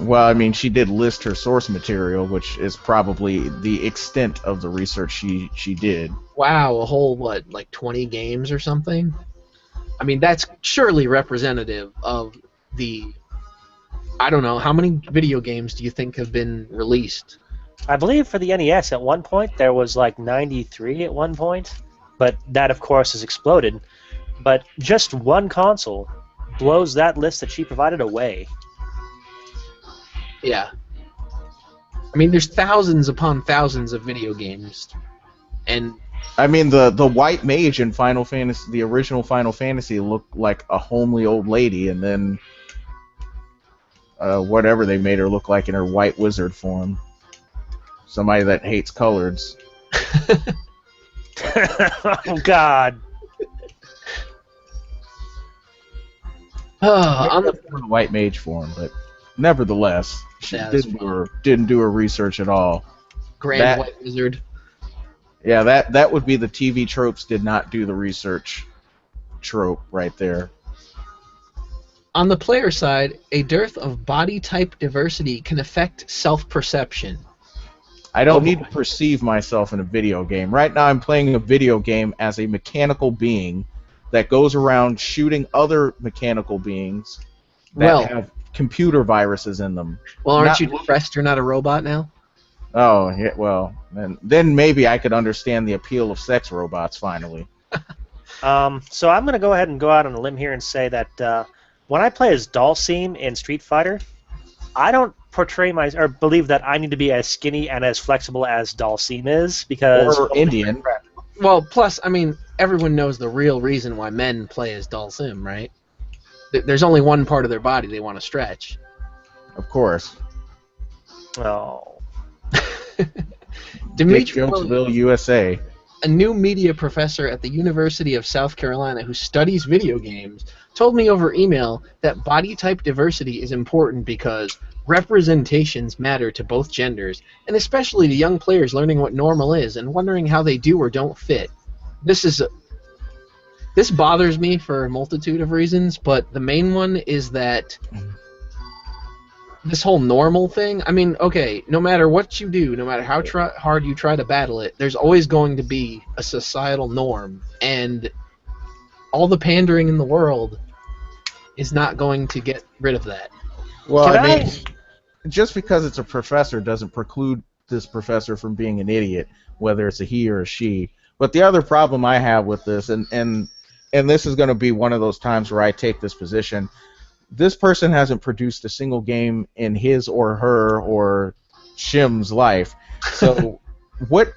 Well, I mean, she did list her source material, which is probably the extent of the research she did. Wow, a whole, like 20 games or something? I mean, that's surely representative of the... I don't know, how many video games do you think have been released? I believe for the NES at one point there was like 93 at one point, but that of course has exploded. But just one console blows that list that she provided away. Yeah. I mean, there's thousands upon thousands of video games, and I mean, the white mage in Final Fantasy, the original Final Fantasy, looked like a homely old lady, and then whatever they made her look like in her white wizard form. Somebody that hates colors. Oh God! on the White mage form, but nevertheless, she Yeah, didn't do her research at all. Grand White Wizard. Yeah, that would be the TV tropes did not do the research trope right there. On the player side, a dearth of body type diversity can affect self-perception. I don't need to perceive myself in a video game. Right now I'm playing a video game as a mechanical being that goes around shooting other mechanical beings that have computer viruses in them. Well, aren't you depressed you're not a robot now? Oh, yeah, well, then maybe I could understand the appeal of sex robots finally. So I'm going to go ahead and go out on a limb here and say that when I play as Dalsim in Street Fighter, I don't portray or believe that I need to be as skinny and as flexible as Dalsim is, because... Or Indian. Well, plus, I mean, everyone knows the real reason why men play as Dalsim, right? There's only one part of their body they want to stretch. Of course. Oh. Dimitri Jokesville, USA. A new media professor at the University of South Carolina who studies video games told me over email that body type diversity is important because representations matter to both genders, and especially to young players learning what normal is and wondering how they do or don't fit. This bothers me for a multitude of reasons, but the main one is that this whole normal thing, I mean, okay, no matter what you do, no matter how hard you try to battle it, there's always going to be a societal norm, and all the pandering in the world is not going to get rid of that. Well, Can I mean, I? just because it's a professor doesn't preclude this professor from being an idiot, whether it's a he or a she. But the other problem I have with this, and this is going to be one of those times where I take this position. This person hasn't produced a single game in his or her or Shim's life. So what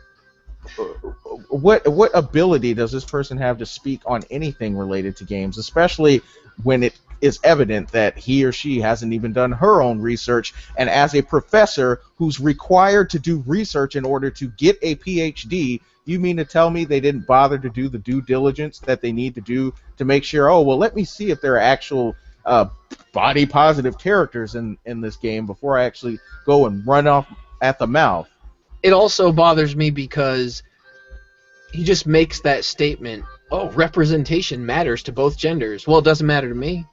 ability does this person have to speak on anything related to games, especially when it is evident that he or she hasn't even done her own research, and as a professor who's required to do research in order to get a PhD, you mean to tell me they didn't bother to do the due diligence that they need to do to make sure, oh, well, let me see if there are actual body positive characters in this game before I actually go and run off at the mouth. It also bothers me because he just makes that statement, oh, representation matters to both genders. Well, it doesn't matter to me.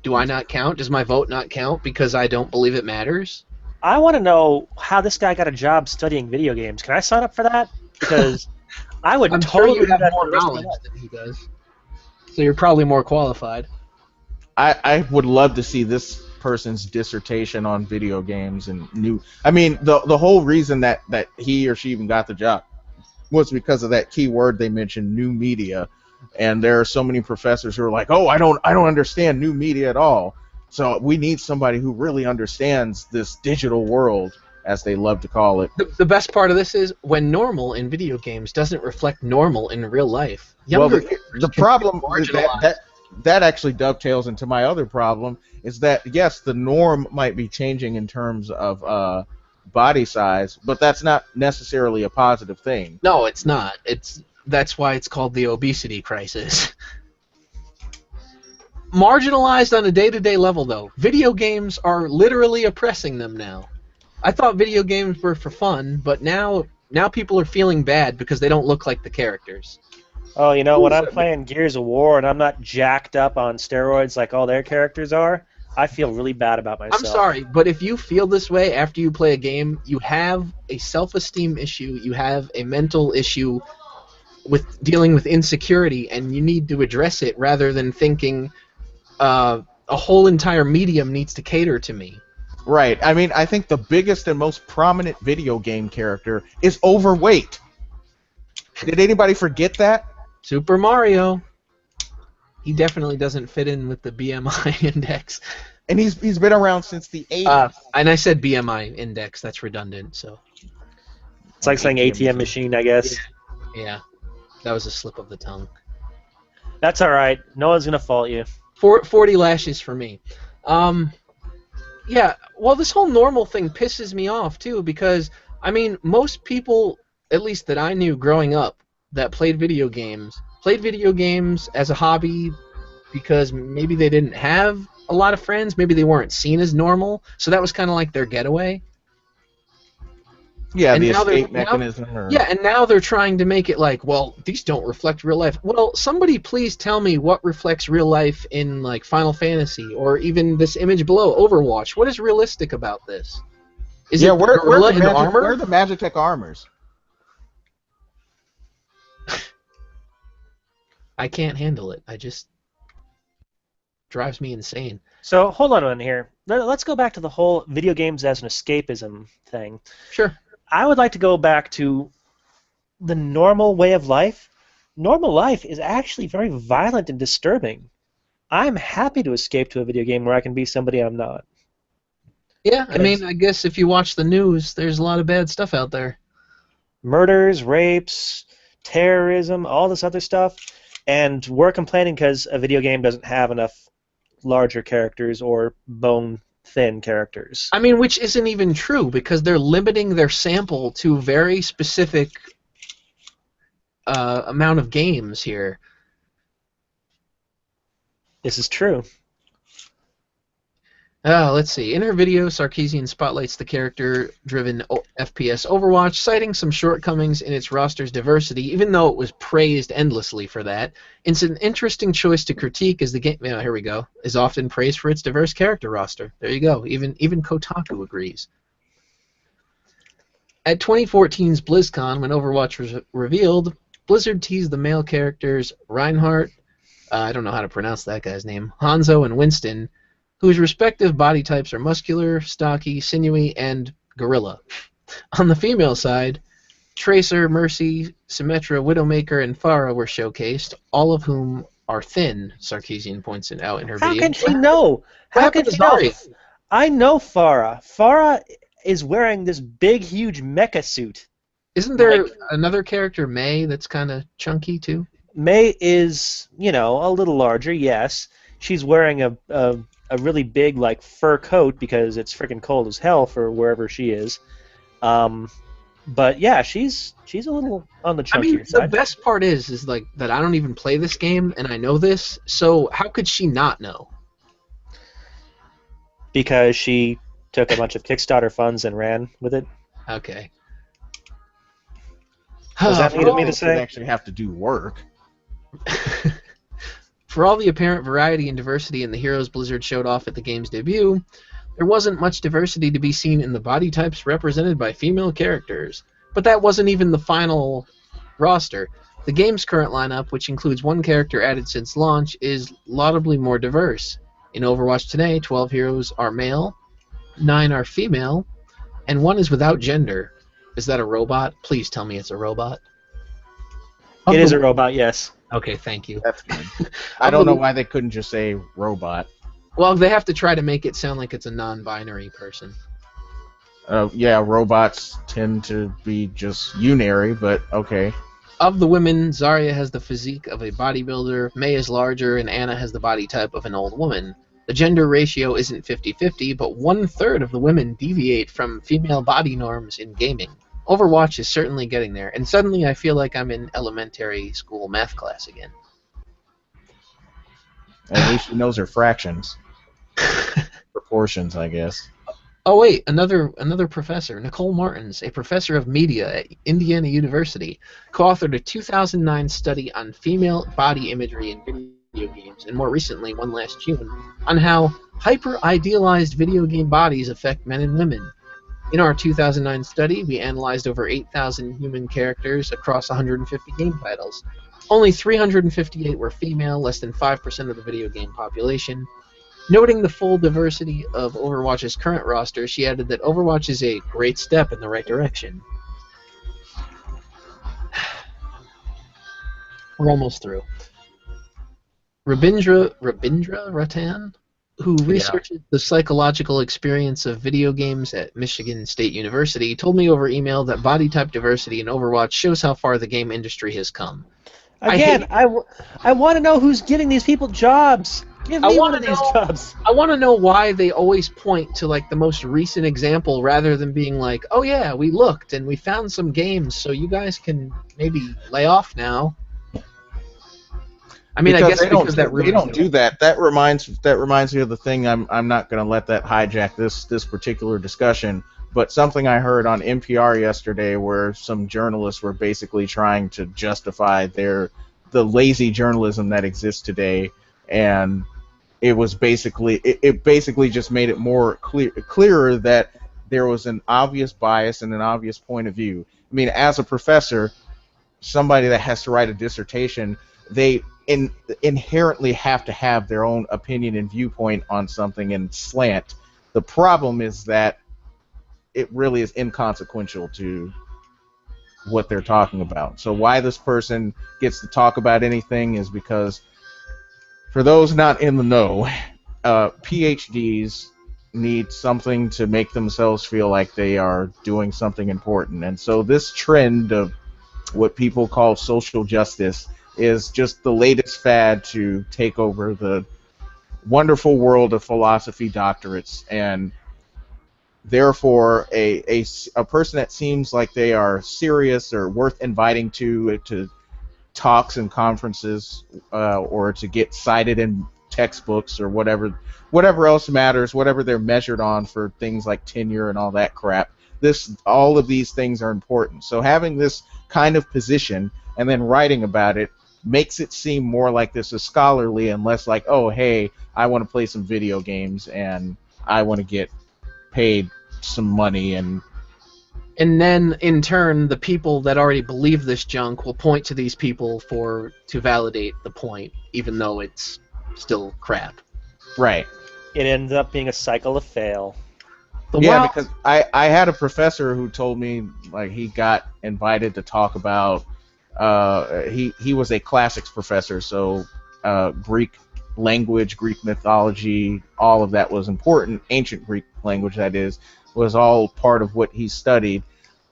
Do I not count? Does my vote not count because I don't believe it matters? I want to know how this guy got a job studying video games. Can I sign up for that? Because I would I'm totally sure you do have that more for the rest of my knowledge life. than he does. So you're probably more qualified. I would love to see this person's dissertation on video games and new. I mean, the whole reason that he or she even got the job was because of that key word they mentioned, new media. And there are so many professors who are like, oh, I don't understand new media at all. So we need somebody who really understands this digital world, as they love to call it. The best part of this is when normal in video games doesn't reflect normal in real life. Younger Well, the problem is that actually dovetails into my other problem, is that, yes, the norm might be changing in terms of body size, but that's not necessarily a positive thing. No, it's not. That's why it's called the obesity crisis. Marginalized on a day-to-day level, though, video games are literally oppressing them now. I thought video games were for fun, but now people are feeling bad because they don't look like the characters. Oh, you know, when I'm playing Gears of War and I'm not jacked up on steroids like all their characters are, I feel really bad about myself. I'm sorry, but if you feel this way after you play a game, you have a self-esteem issue, you have a mental issue with dealing with insecurity, and you need to address it rather than thinking a whole entire medium needs to cater to me. Right. I mean, I think the biggest and most prominent video game character is overweight. Did anybody forget that? Super Mario. He definitely doesn't fit in with the BMI index. And he's been around since the 80s. And I said BMI index. That's redundant. So It's like saying ATM machine, I guess. yeah, that was a slip of the tongue. That's all right. No one's gonna fault you. 40 lashes for me. Yeah, well, this whole normal thing pisses me off, too, because, I mean, most people, at least that I knew growing up, that played video games as a hobby because maybe they didn't have a lot of friends, maybe they weren't seen as normal, so that was kind of like their getaway. Yeah, And the now escape mechanism. Yeah, and now they're trying to make it like, well, these don't reflect real life. Well, somebody please tell me what reflects real life in like Final Fantasy or even this image below, Overwatch. What is realistic about this? Is it where gorilla in Where armor? are the Magitech armors? I can't handle it. I just drives me insane. So hold on a minute here. Let's go back to the whole video games as an escapism thing. Sure. I would like to go back to the normal way of life. Normal life is actually very violent and disturbing. I'm happy to escape to a video game where I can be somebody I'm not. Yeah, I mean, I guess if you watch the news, there's a lot of bad stuff out there. Murders, rapes, terrorism, all this other stuff. And we're complaining because a video game doesn't have enough larger characters or bone-thin characters. I mean, which isn't even true because they're limiting their sample to very specific amount of games here. This is true. Let's see. In her video, Sarkeesian spotlights the character-driven FPS Overwatch, citing some shortcomings in its roster's diversity, even though it was praised endlessly for that. It's an interesting choice to critique, as the game, here we go, is often praised for its diverse character roster. There you go. Even Kotaku agrees. At 2014's BlizzCon, when Overwatch was revealed, Blizzard teased the male characters Reinhardt, I don't know how to pronounce that guy's name, Hanzo and Winston, whose respective body types are muscular, stocky, sinewy, and gorilla. On the female side, Tracer, Mercy, Symmetra, Widowmaker, and Pharah were showcased, all of whom are thin, Sarkeesian points it out in her How video. can she know? How can she know? I know Pharah. Pharah is wearing this big, huge mecha suit. Isn't there another character, Mei, that's kind of chunky, too? Mei is, a little larger, yes. She's wearing a really big fur coat because it's freaking cold as hell for wherever she is. But yeah, she's a little on the chunkier side. The best part is that I don't even play this game and I know this. So how could she not know? Because she took a bunch of Kickstarter funds and ran with it. Okay. Does that need me to say? Actually have to do work. For all the apparent variety and diversity in the heroes Blizzard showed off at the game's debut, there wasn't much diversity to be seen in the body types represented by female characters. But that wasn't even the final roster. The game's current lineup, which includes one character added since launch, is laudably more diverse. In Overwatch today, 12 heroes are male, 9 are female, and 1 is without gender. Is that a robot? Please tell me it's a robot. It is a robot, yes. Okay, thank you. That's good. I don't know why they couldn't just say robot. Well, they have to try to make it sound like it's a non-binary person. Yeah, robots tend to be just unary, but okay. Of the women, Zarya has the physique of a bodybuilder, Mei is larger, and Anna has the body type of an old woman. The gender ratio isn't 50-50, but 1/3 of the women deviate from female body norms in gaming. Overwatch is certainly getting there, and suddenly I feel like I'm in elementary school math class again. At least she knows her fractions. Proportions, I guess. Oh wait, another professor, Nicole Martins, a professor of media at Indiana University, co-authored a 2009 study on female body imagery in video games, and more recently, one last June, on how hyper-idealized video game bodies affect men and women. In our 2009 study, we analyzed over 8,000 human characters across 150 game titles. Only 358 were female, less than 5% of the video game population. Noting the full diversity of Overwatch's current roster, she added that Overwatch is a great step in the right direction. We're almost through. Rabindra Ratan, who researches the psychological experience of video games at Michigan State University, told me over email that body type diversity in Overwatch shows how far the game industry has come. Again, I want to know who's giving these people jobs. Give me one of these jobs. I want to know why they always point to the most recent example rather than being like, oh yeah, we looked and we found some games, so you guys can maybe lay off now. I mean, because I guess they because they don't do that. That reminds me of the thing. I'm not going to let that hijack this particular discussion. But something I heard on NPR yesterday, where some journalists were basically trying to justify the lazy journalism that exists today, and it basically just made it more clearer that there was an obvious bias and an obvious point of view. I mean, as a professor, somebody that has to write a dissertation, they inherently have to have their own opinion and viewpoint on something and slant. The problem is that it really is inconsequential to what they're talking about. So why this person gets to talk about anything is because, for those not in the know, PhDs need something to make themselves feel like they are doing something important. And so this trend of what people call social justice is just the latest fad to take over the wonderful world of philosophy doctorates, and therefore a person that seems like they are serious or worth inviting to talks and conferences, or to get cited in textbooks or whatever else matters, whatever they're measured on for things like tenure and all that crap. All of these things are important. So having this kind of position and then writing about it makes it seem more like this is scholarly and less like, oh, hey, I want to play some video games and I want to get paid some money. And then, in turn, the people that already believe this junk will point to these people to validate the point, even though it's still crap. right. It ends up being a cycle of fail. Because I had a professor who told me, like, he got invited to talk about, he was a classics professor, so Greek language, Greek mythology, all of that was important. Ancient Greek language, that is, was all part of what he studied,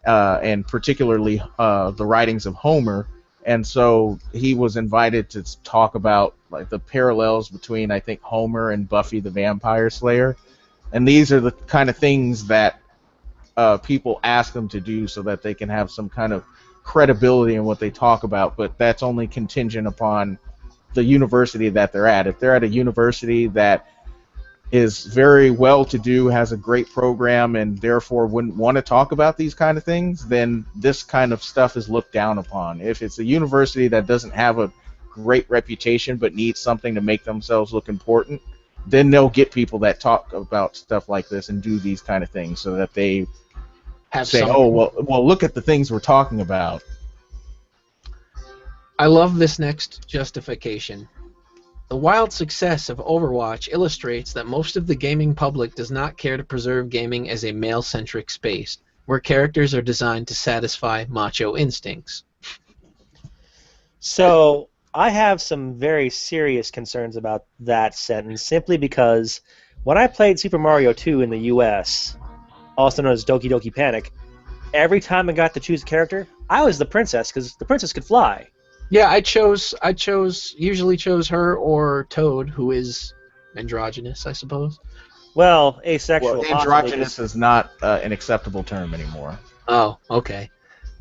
and particularly the writings of Homer. And so he was invited to talk about, like, the parallels between, I think, Homer and Buffy the Vampire Slayer. And these are the kind of things that people ask them to do so that they can have some kind of credibility in what they talk about, but that's only contingent upon the university that they're at. If they're at a university that is very well-to-do, has a great program, and therefore wouldn't want to talk about these kind of things, then this kind of stuff is looked down upon. If it's a university that doesn't have a great reputation but needs something to make themselves look important, then they'll get people that talk about stuff like this and do these kind of things so that they say, oh, well, look at the things we're talking about. I love this next justification. The wild success of Overwatch illustrates that most of the gaming public does not care to preserve gaming as a male-centric space, where characters are designed to satisfy macho instincts. So I have some very serious concerns about that sentence, simply because when I played Super Mario 2 in the US, also known as Doki Doki Panic, every time I got to choose a character, I was the princess, because the princess could fly. Yeah, usually chose her or Toad, who is androgynous, I suppose. Well, asexual. Well, androgynous is not an acceptable term anymore. Oh, okay.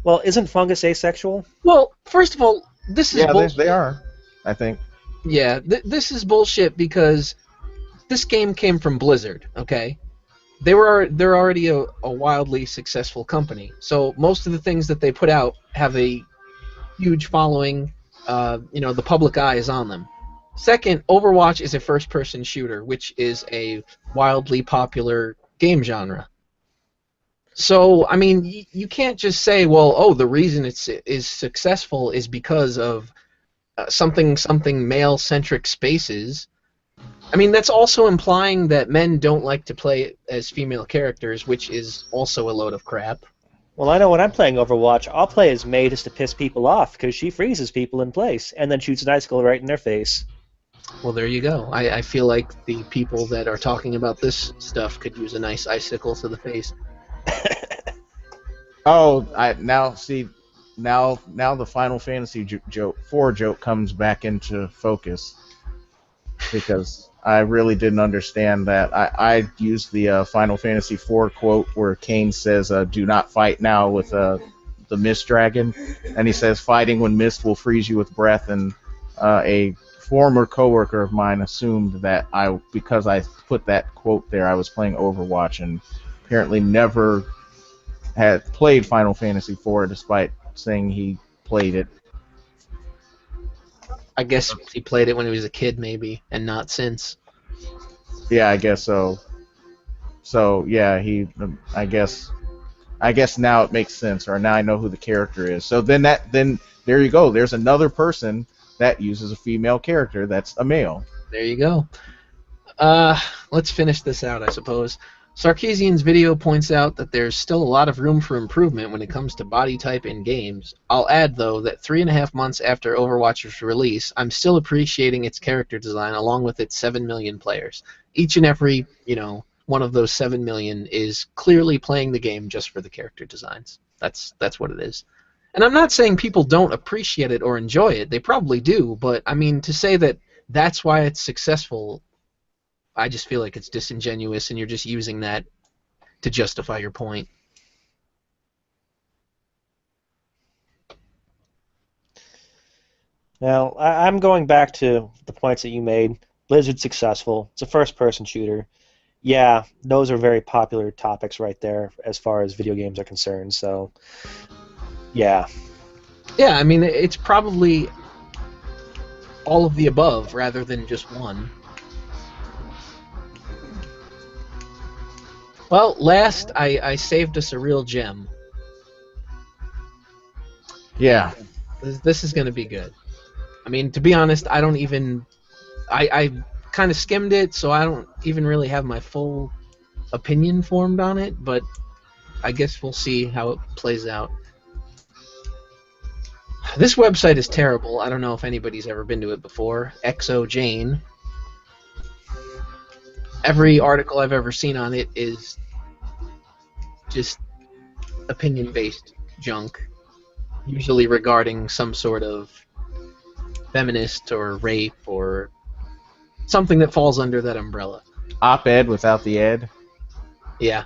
Well, isn't fungus asexual? Well, first of all, this is bullshit. They are, I think. Yeah, this is bullshit because this game came from Blizzard, okay? They're already a wildly successful company, so most of the things that they put out have a huge following. The public eye is on them. Second, Overwatch is a first-person shooter, which is a wildly popular game genre. So, I mean, you can't just say, well, oh, the reason it is successful is because of something male-centric spaces. I mean, that's also implying that men don't like to play as female characters, which is also a load of crap. Well, I know when I'm playing Overwatch, I'll play as Mei just to piss people off, because she freezes people in place and then shoots an icicle right in their face. Well, there you go. I feel like the people that are talking about this stuff could use a nice icicle to the face. Oh, now the Final Fantasy 4 joke comes back into focus, because I really didn't understand that. I used the Final Fantasy 4 quote where Kain says, "Do not fight now" with the Mist Dragon, and he says, "Fighting when mist will freeze you with breath." And a former coworker of mine assumed that because I put that quote there, I was playing Overwatch, and apparently never had played Final Fantasy 4, despite saying he played it. I guess he played it when he was a kid, maybe, and not since. Yeah, I guess so. So yeah, I guess now it makes sense, or now I know who the character is. So then there you go. There's another person that uses a female character that's a male. There you go. Let's finish this out, I suppose. Sarkeesian's video points out that there's still a lot of room for improvement when it comes to body type in games. I'll add, though, that 3.5 months after Overwatch's release, I'm still appreciating its character design along with its 7 million players. Each and every, one of those 7 million is clearly playing the game just for the character designs. That's what it is. And I'm not saying people don't appreciate it or enjoy it. They probably do, but, I mean, to say that that's why it's successful, I just feel like it's disingenuous, and you're just using that to justify your point. Now, I'm going back to the points that you made. Blizzard's successful. It's a first-person shooter. Yeah, those are very popular topics right there as far as video games are concerned. So, yeah. Yeah, I mean, it's probably all of the above rather than just one. Well, last, I saved us a real gem. Yeah. This is going to be good. I mean, to be honest, I don't even... I kind of skimmed it, so I don't even really have my full opinion formed on it, but I guess we'll see how it plays out. This website is terrible. I don't know if anybody's ever been to it before. XO Jane. Every article I've ever seen on it is just opinion-based junk, usually regarding some sort of feminist or rape or something that falls under that umbrella. Op-ed without the ed. Yeah.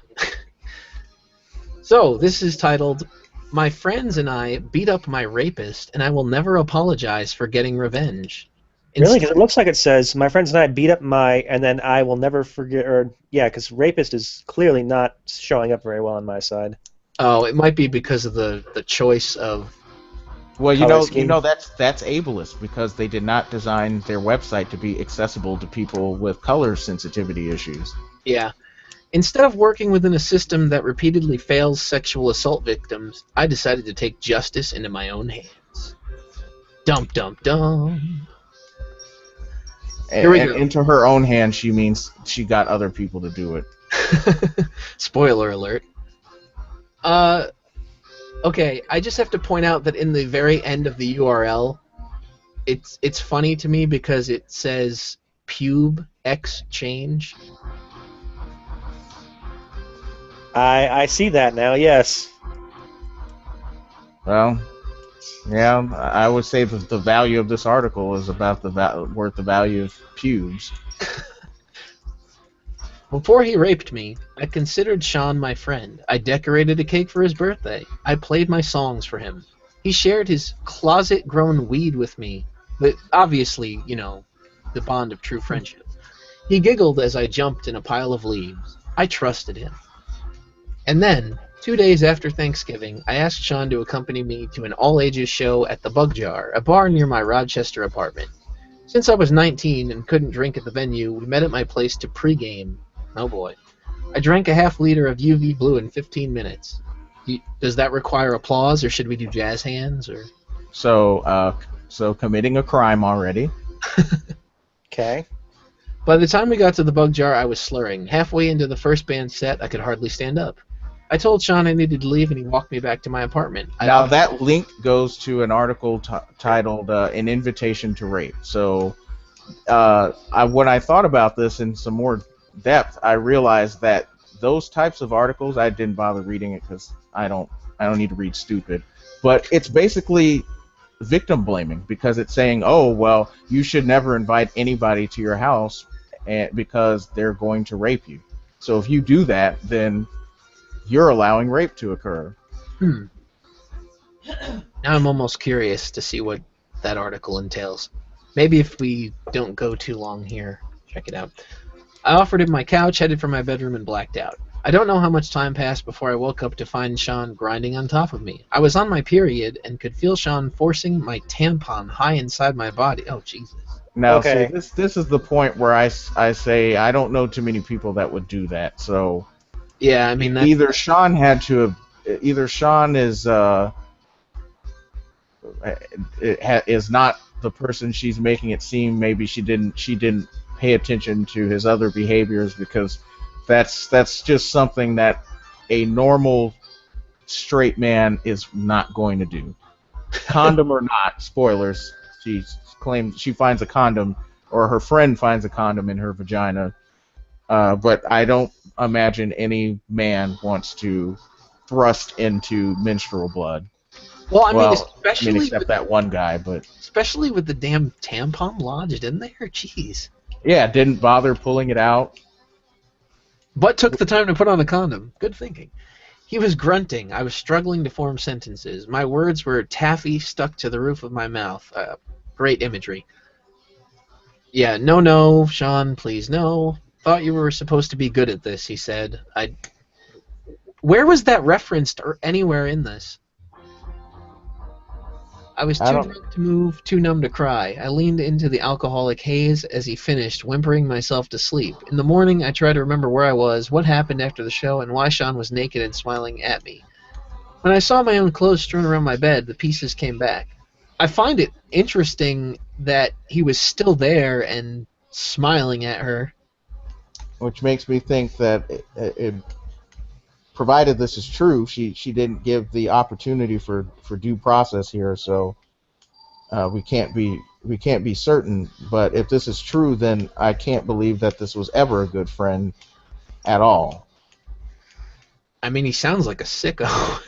So, this is titled, "My friends and I beat up my rapist, and I will never apologize for getting revenge." Really? Because it looks like it says, my friends and I beat up my, and then I will never forget, or, yeah, because rapist is clearly not showing up very well on my side. Oh, it might be because of the choice of... Well, Color you scheme. know that's ableist because they did not design their website to be accessible to people with color sensitivity issues. Yeah. Instead of working within a system that repeatedly fails sexual assault victims, I decided to take justice into my own hands. Dum dum dum. Here we And go. into her own hands, she means she got other people to do it. Spoiler alert. Okay, I just have to point out that in the very end of the URL, it's funny to me because it says pube x change. I see that now, yes. Well, yeah, I would say that the value of this article is about worth the value of pubes. Before he raped me, I considered Sean my friend. I decorated a cake for his birthday. I played my songs for him. He shared his closet-grown weed with me, but obviously, you know, the bond of true friendship. He giggled as I jumped in a pile of leaves. I trusted him. And then, 2 days after Thanksgiving, I asked Sean to accompany me to an all-ages show at the Bug Jar, a bar near my Rochester apartment. Since I was 19 and couldn't drink at the venue, we met at my place to pregame. Oh boy. I drank a half-liter of UV blue in 15 minutes. Does that require applause, or should we do jazz hands? Or So committing a crime already. Okay. By the time we got to the Bug Jar, I was slurring. Halfway into the first band set, I could hardly stand up. I told Sean I needed to leave, and he walked me back to my apartment. Now that link goes to an article titled "An Invitation to Rape." So, when I thought about this in some more depth, I realized that those types of articles, I didn't bother reading it because I don't need to read stupid. But it's basically victim blaming because it's saying, oh well, you should never invite anybody to your house because they're going to rape you. So if you do that, then you're allowing rape to occur. Now I'm almost curious to see what that article entails. Maybe if we don't go too long here, check it out. I offered him my couch, headed for my bedroom, and blacked out. I don't know how much time passed before I woke up to find Sean grinding on top of me. I was on my period and could feel Sean forcing my tampon high inside my body. Oh, Jesus. Now, Okay. see, this is the point where I say I don't know too many people that would do that. So Yeah, I mean, that's... either Sean had to have, either Sean is not the person she's making it seem. Maybe she didn't pay attention to his other behaviors, because that's just something that a normal straight man is not going to do. Condom or not, spoilers. She claims she finds a condom, or her friend finds a condom in her vagina. But I don't imagine any man wants to thrust into menstrual blood. Well, I mean, especially except with, that one guy, but especially with the damn tampon lodged in there. Jeez. yeah, didn't bother pulling it out. But took the time to put on a condom. Good thinking. He was grunting. I was struggling to form sentences. My words were taffy stuck to the roof of my mouth. Great imagery. Yeah, no, Sean, please no. Thought you were supposed to be good at this, he said. Where was that referenced or anywhere in this? I was I too don't. drunk to move, too numb to cry. I leaned into the alcoholic haze as he finished, whimpering myself to sleep. In the morning, I tried to remember where I was, what happened after the show, and why Sean was naked and smiling at me. When I saw my own clothes strewn around my bed, the pieces came back. I find it interesting that he was still there and smiling at her. Which makes me think that provided this is true, she didn't give the opportunity for due process here, so we can't be certain. But if this is true, then I can't believe that this was ever a good friend at all. I mean, he sounds like a sicko.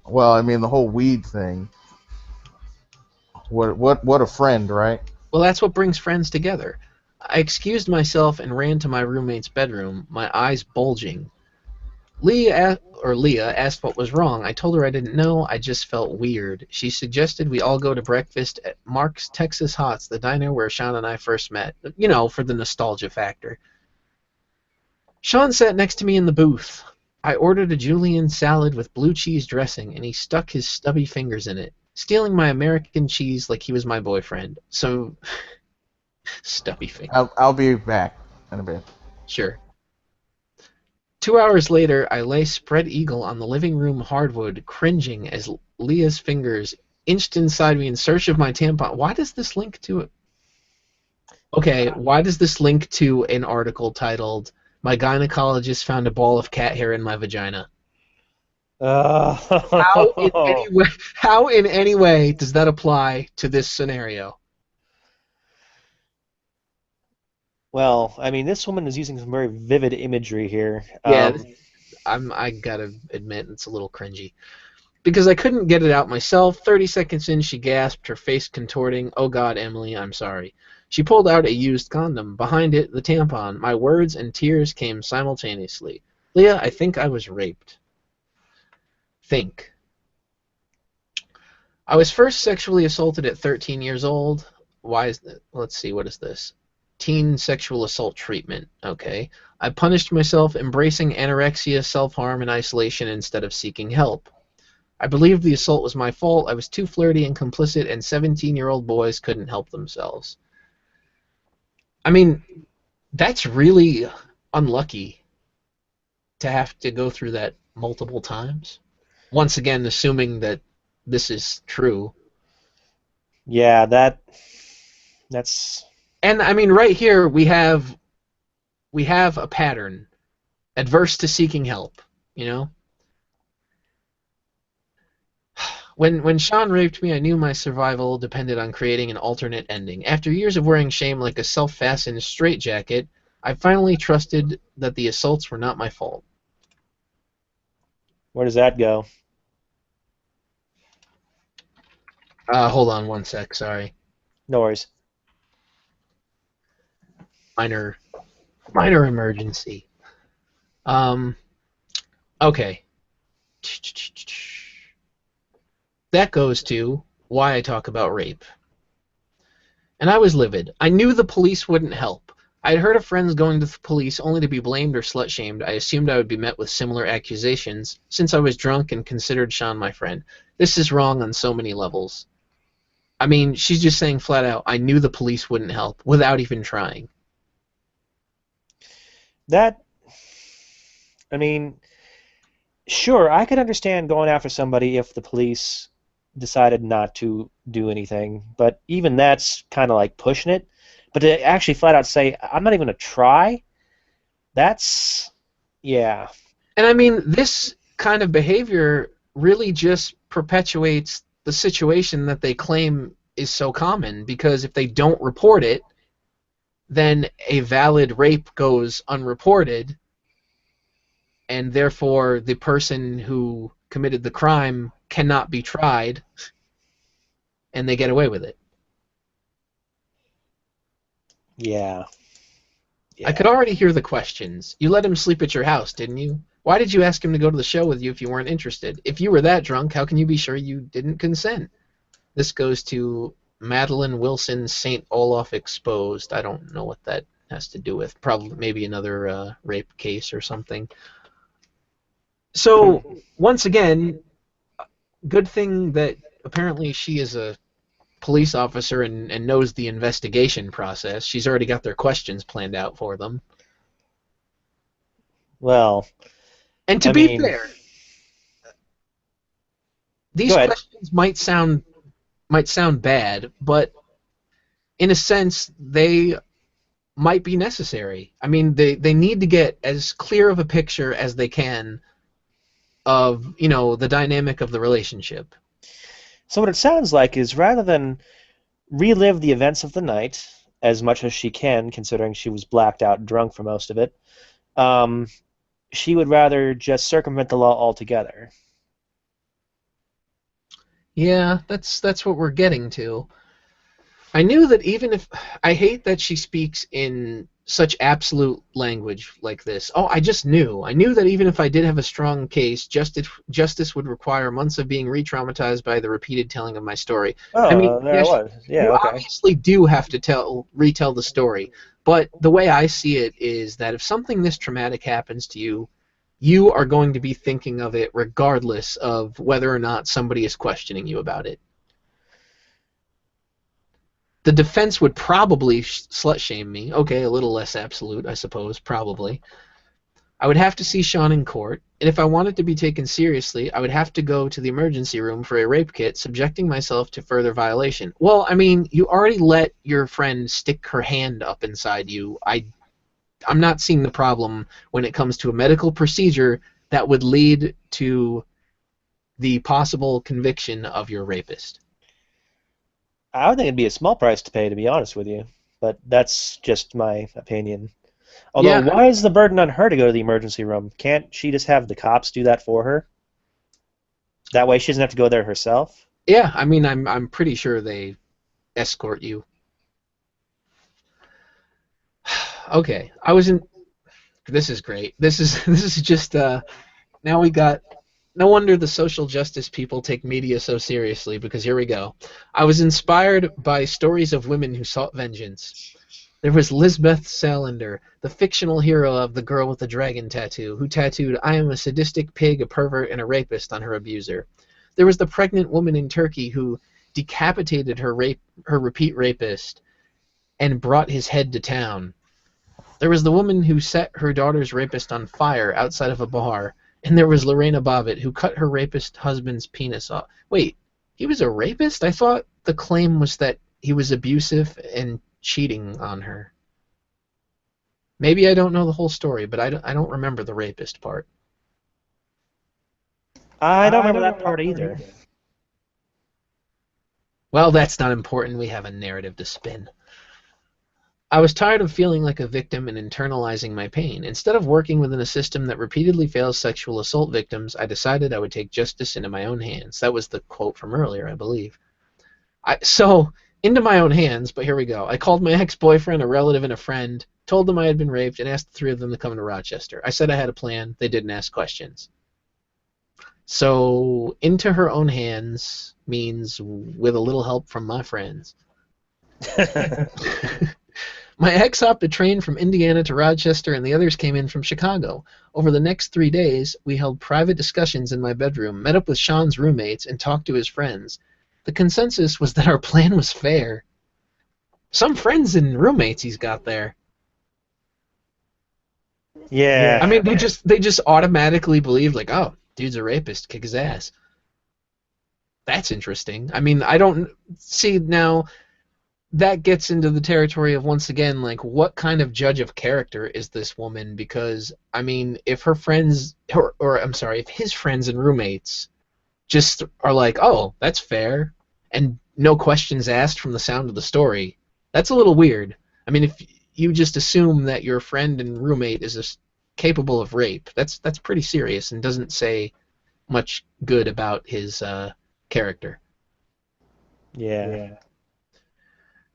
Well, I mean the whole weed thing. What a friend, right? Well, that's what brings friends together. I excused myself and ran to my roommate's bedroom, my eyes bulging. Leah asked what was wrong. I told her I didn't know. I just felt weird. She suggested we all go to breakfast at Mark's Texas Hots, the diner where Sean and I first met. You know, for the nostalgia factor. Sean sat next to me in the booth. I ordered a julienne salad with blue cheese dressing, and he stuck his stubby fingers in it, stealing my American cheese like he was my boyfriend. So, stubby fingers. I'll be back in a bit. Sure. 2 hours later, I lay spread eagle on the living room hardwood, cringing as Leah's fingers inched inside me in search of my tampon. Why does this link to it? Okay, why does this link to an article titled, "My gynecologist found a ball of cat hair in my vagina"? How in any way does that apply to this scenario? Well, I mean, this woman is using some very vivid imagery here. Yeah, I gotta admit it's a little cringy. Because I couldn't get it out myself, 30 seconds in she gasped, her face contorting. "Oh God, Emily, I'm sorry." She pulled out a used condom. Behind it, the tampon. My words and tears came simultaneously. "Leah, I think I was raped." Think. I was first sexually assaulted at 13 years old. Why is that? Let's see, what is this? Teen sexual assault treatment. Okay. I punished myself, embracing anorexia, self-harm, and isolation instead of seeking help. I believed the assault was my fault. I was too flirty and complicit, and 17-year-old boys couldn't help themselves. I mean, that's really unlucky to have to go through that multiple times. Once again, assuming that this is true. Yeah, that's... And I mean, right here we have a pattern, adverse to seeking help. You know, when Sean raped me, I knew my survival depended on creating an alternate ending. After years of wearing shame like a self-fastened straitjacket, I finally trusted that the assaults were not my fault. Where does that go? Hold on one sec. Sorry. No worries. Minor emergency. Okay. That goes to why I talk about rape. And I was livid. I knew the police wouldn't help. I had heard of friends going to the police only to be blamed or slut-shamed. I assumed I would be met with similar accusations, since I was drunk and considered Sean my friend. This is wrong on so many levels. I mean, she's just saying flat out, I knew the police wouldn't help, without even trying. I mean, sure, I could understand going after somebody if the police decided not to do anything, but even that's kind of like pushing it. But to actually flat out say, I'm not even going to try, that's, yeah. And I mean, this kind of behavior really just perpetuates the situation that they claim is so common, because if they don't report it, then a valid rape goes unreported, and therefore the person who committed the crime cannot be tried, and they get away with it. Yeah. I could already hear the questions. You let him sleep at your house, didn't you? Why did you ask him to go to the show with you if you weren't interested? If you were that drunk, how can you be sure you didn't consent? This goes to Madeline Wilson St. Olaf exposed. I don't know what that has to do with. Probably maybe another rape case or something. So once again, good thing that apparently she is a police officer and knows the investigation process. She's already got their questions planned out for them. Well, And to I be mean, fair, these go ahead. questions might sound bad, but in a sense, they might be necessary. I mean, they need to get as clear of a picture as they can of, the dynamic of the relationship. So what it sounds like is rather than relive the events of the night as much as she can, considering she was blacked out and drunk for most of it, um, she would rather just circumvent the law altogether. Yeah, that's what we're getting to. I knew that even if I hate that she speaks in such absolute language like this. Oh, I just knew. I knew that even if I did have a strong case, justice would require months of being re-traumatized by the repeated telling of my story. I mean, Oh, there it yes, was. Yeah, you okay. obviously do have to retell the story, but the way I see it is that if something this traumatic happens to you, you are going to be thinking of it regardless of whether or not somebody is questioning you about it. The defense would probably slut shame me. Okay, a little less absolute, I suppose, probably. I would have to see Sean in court, and if I wanted to be taken seriously, I would have to go to the emergency room for a rape kit, subjecting myself to further violation. Well, I mean, you already let your friend stick her hand up inside you. I'm not seeing the problem when it comes to a medical procedure that would lead to the possible conviction of your rapist. I would think it'd be a small price to pay, to be honest with you, but that's just my opinion. Although, Yeah, why is the burden on her to go to the emergency room? Can't she just have the cops do that for her? That way she doesn't have to go there herself? yeah. I mean, I'm pretty sure they escort you. Okay, I was in. This is great. This is just now we got. No wonder the social justice people take media so seriously, because here we go. I was inspired by stories of women who sought vengeance. There was Lisbeth Salander, the fictional hero of The Girl with the Dragon Tattoo, who tattooed "I am a sadistic pig, a pervert, and a rapist" on her abuser. There was the pregnant woman in Turkey who decapitated her repeat rapist and brought his head to town. There was the woman who set her daughter's rapist on fire outside of a bar, and there was Lorena Bobbitt who cut her rapist husband's penis off. Wait, he was a rapist? I thought the claim was that he was abusive and cheating on her. Maybe I don't know the whole story, but I don't remember the rapist part. I don't remember that part either. Well, that's not important. We have a narrative to spin. I was tired of feeling like a victim and internalizing my pain. Instead of working within a system that repeatedly fails sexual assault victims, I decided I would take justice into my own hands. That was the quote from earlier, I believe. So, into my own hands, but here we go. I called my ex-boyfriend, a relative, and a friend, told them I had been raped, and asked the three of them to come to Rochester. I said I had a plan. They didn't ask questions. So, into her own hands means with a little help from my friends. My ex hopped a train from Indiana to Rochester, and the others came in from Chicago. Over the next 3 days, we held private discussions in my bedroom, met up with Sean's roommates, and talked to his friends. The consensus was that our plan was fair. Some friends and roommates he's got there. Yeah. I mean, they just automatically believed, like, oh, dude's a rapist, kick his ass. That's interesting. I mean, I don't see now. That gets into the territory of, once again, like, what kind of judge of character is this woman? Because, I mean, if her friends, or I'm sorry, if his friends and roommates just are like, oh, that's fair, and no questions asked from the sound of the story, that's a little weird. I mean, if you just assume that your friend and roommate is capable of rape, that's pretty serious and doesn't say much good about his character. Yeah.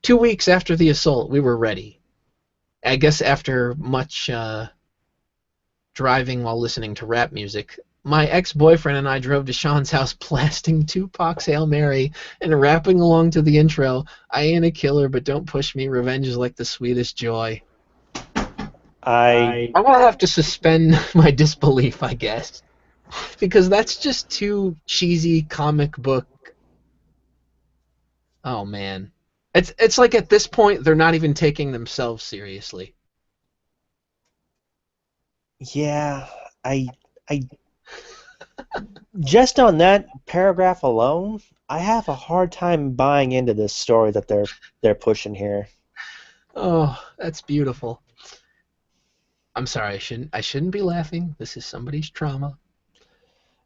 2 weeks after the assault, we were ready. I guess after much driving while listening to rap music, My ex-boyfriend and I drove to Sean's house blasting Tupac's Hail Mary and rapping along to the intro, I ain't a killer, but don't push me, revenge is like the sweetest joy. I I'm going to have to suspend my disbelief, I guess, because that's just too cheesy comic book. Oh, man. It's like at this point, they're not even taking themselves seriously. yeah, I just on that paragraph alone, I have a hard time buying into this story that they're pushing here. Oh, that's beautiful. I'm sorry, I shouldn't be laughing. This is somebody's trauma.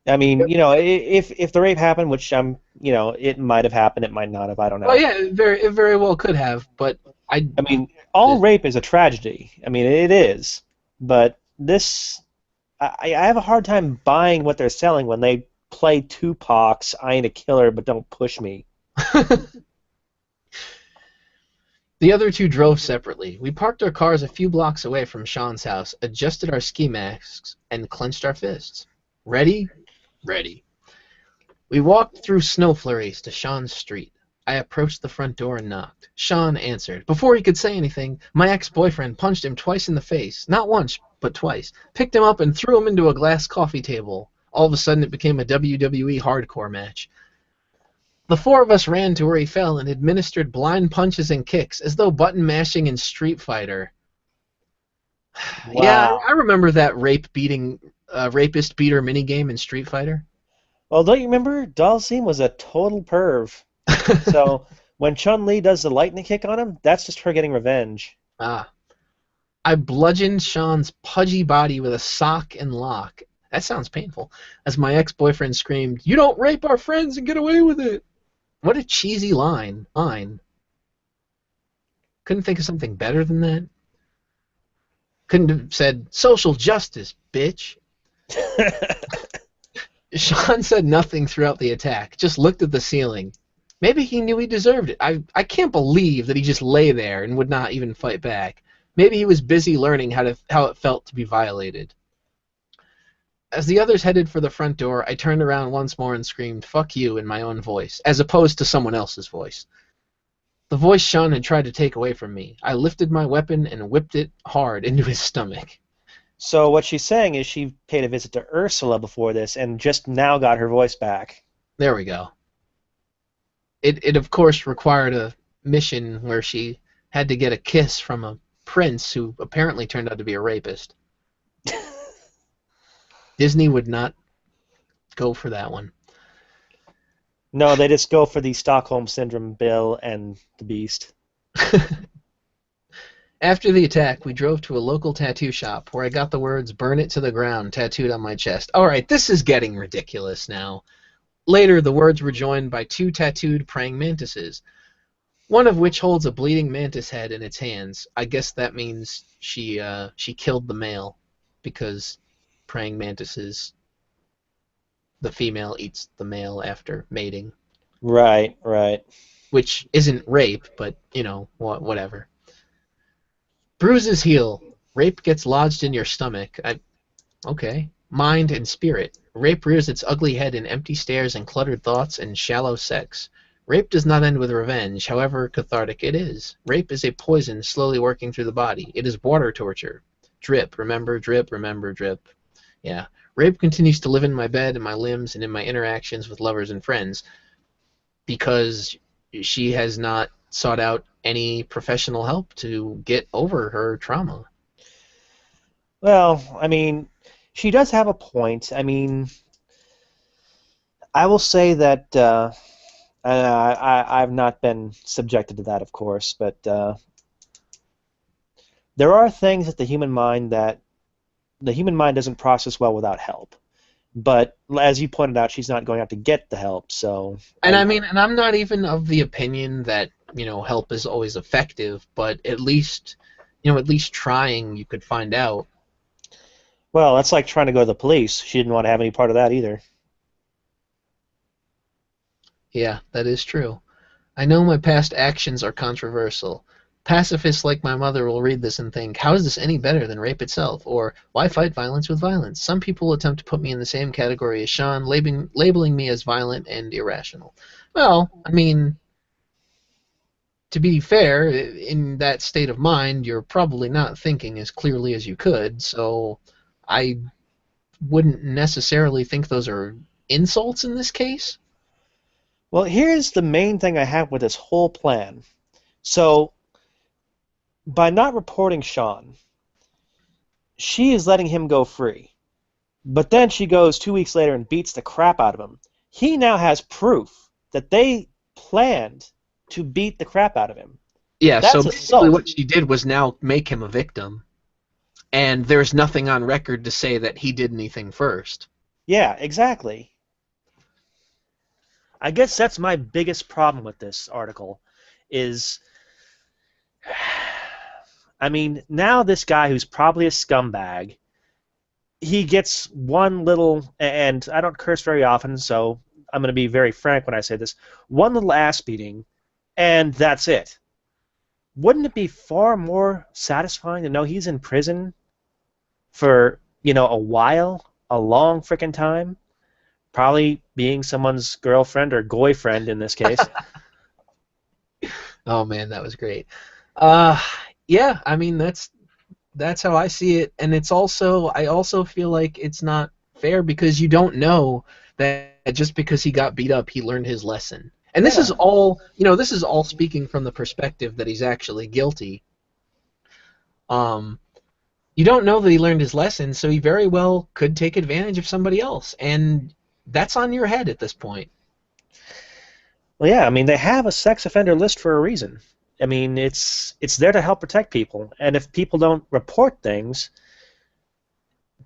I mean, if the rape happened, which it might have happened, it might not have, I don't Oh know. yeah, it very well could have, but I mean, all rape is a tragedy. I mean, it is, but this, I have a hard time buying what they're selling when they play Tupac's "I Ain't a Killer, but Don't Push Me." The other two drove separately. We parked our cars a few blocks away from Sean's house, adjusted our ski masks, and clenched our fists. Ready? Ready. We walked through snow flurries to Sean's street. I approached the front door and knocked. Sean answered. Before he could say anything, my ex-boyfriend punched him twice in the face. Not once, but twice. Picked him up and threw him into a glass coffee table. All of a sudden it became a WWE hardcore match. The four of us ran to where he fell and administered blind punches and kicks, as though button mashing in Street Fighter. Yeah, Wow. I remember that rapist beater minigame in Street Fighter. Well, don't you remember? Dalsim was a total perv. So when Chun-Li does the lightning kick on him, that's just her getting revenge. Ah. I bludgeoned Sean's pudgy body with a sock and lock. That sounds painful. As my ex-boyfriend screamed, "You don't rape our friends and get away with it!" What a cheesy line. Couldn't think of something better than that. Couldn't have said, "Social justice, bitch." Sean said nothing throughout the attack, just looked at the ceiling. Maybe he knew he deserved it. I can't believe that he just lay there and would not even fight back. Maybe he was busy learning how it felt to be violated. As the others headed for the front door, I turned around once more and screamed, "Fuck you," in my own voice, as opposed to someone else's voice. The voice Sean had tried to take away from me. I lifted my weapon and whipped it hard into his stomach. So what she's saying is she paid a visit to Ursula before this and just now got her voice back. There we go. It of course required a mission where she had to get a kiss from a prince who apparently turned out to be a rapist. Disney would not go for that one. No, they just go for the Stockholm Syndrome Bill and the Beast. After the attack, we drove to a local tattoo shop where I got the words "Burn it to the ground" tattooed on my chest. Alright, this is getting ridiculous now. Later, the words were joined by two tattooed praying mantises, one of which holds a bleeding mantis head in its hands. I guess that means she killed the male, because praying mantises, the female eats the male after mating. Right. Which isn't rape, but, whatever. Bruises heal. Rape gets lodged in your stomach. Okay. Mind and spirit. Rape rears its ugly head in empty stares and cluttered thoughts and shallow sex. Rape does not end with revenge, however cathartic it is. Rape is a poison slowly working through the body. It is water torture. Drip, remember, drip, remember, drip. Yeah. Rape continues to live in my bed, in my limbs, and in my interactions with lovers and friends, because she has not sought out any professional help to get over her trauma. Well, I mean, she does have a point. I mean, I will say that I've not been subjected to that, of course, but there are things that the human mind doesn't process well without help. But as you pointed out, she's not going out to get the help, so. And I'm not even of the opinion that help is always effective, but at least trying, you could find out. Well, that's like trying to go to the police. She didn't want to have any part of that either. Yeah, that is true. I know my past actions are controversial, Pacifists like my mother will read this and think, how is this any better than rape itself? Or, why fight violence with violence? Some people attempt to put me in the same category as Sean, labeling me as violent and irrational. Well, I mean, to be fair, in that state of mind, you're probably not thinking as clearly as you could, so I wouldn't necessarily think those are insults in this case. Well, here's the main thing I have with this whole plan. So, by not reporting Sean, she is letting him go free. But then she goes 2 weeks later and beats the crap out of him. He now has proof that they planned to beat the crap out of him. Yeah, That's so basically assault. what she did was now make him a victim, and there's nothing on record to say that he did anything first. Yeah, exactly. I guess that's my biggest problem with this article is, I mean, now this guy who's probably a scumbag, he gets one little, and I don't curse very often, so I'm going to be very frank when I say this, one little ass beating, and that's it. Wouldn't it be far more satisfying to know he's in prison for, a while, a long frickin' time? Probably being someone's girlfriend or boyfriend in this case. Oh man, that was great. Yeah, I mean that's how I see it, and I also feel like it's not fair because you don't know that just because he got beat up, he learned his lesson. And this is all, this is all speaking from the perspective that he's actually guilty. You don't know that he learned his lesson, so he very well could take advantage of somebody else, and that's on your head at this point. Well, yeah, I mean, they have a sex offender list for a reason. I mean, it's there to help protect people, and if people don't report things,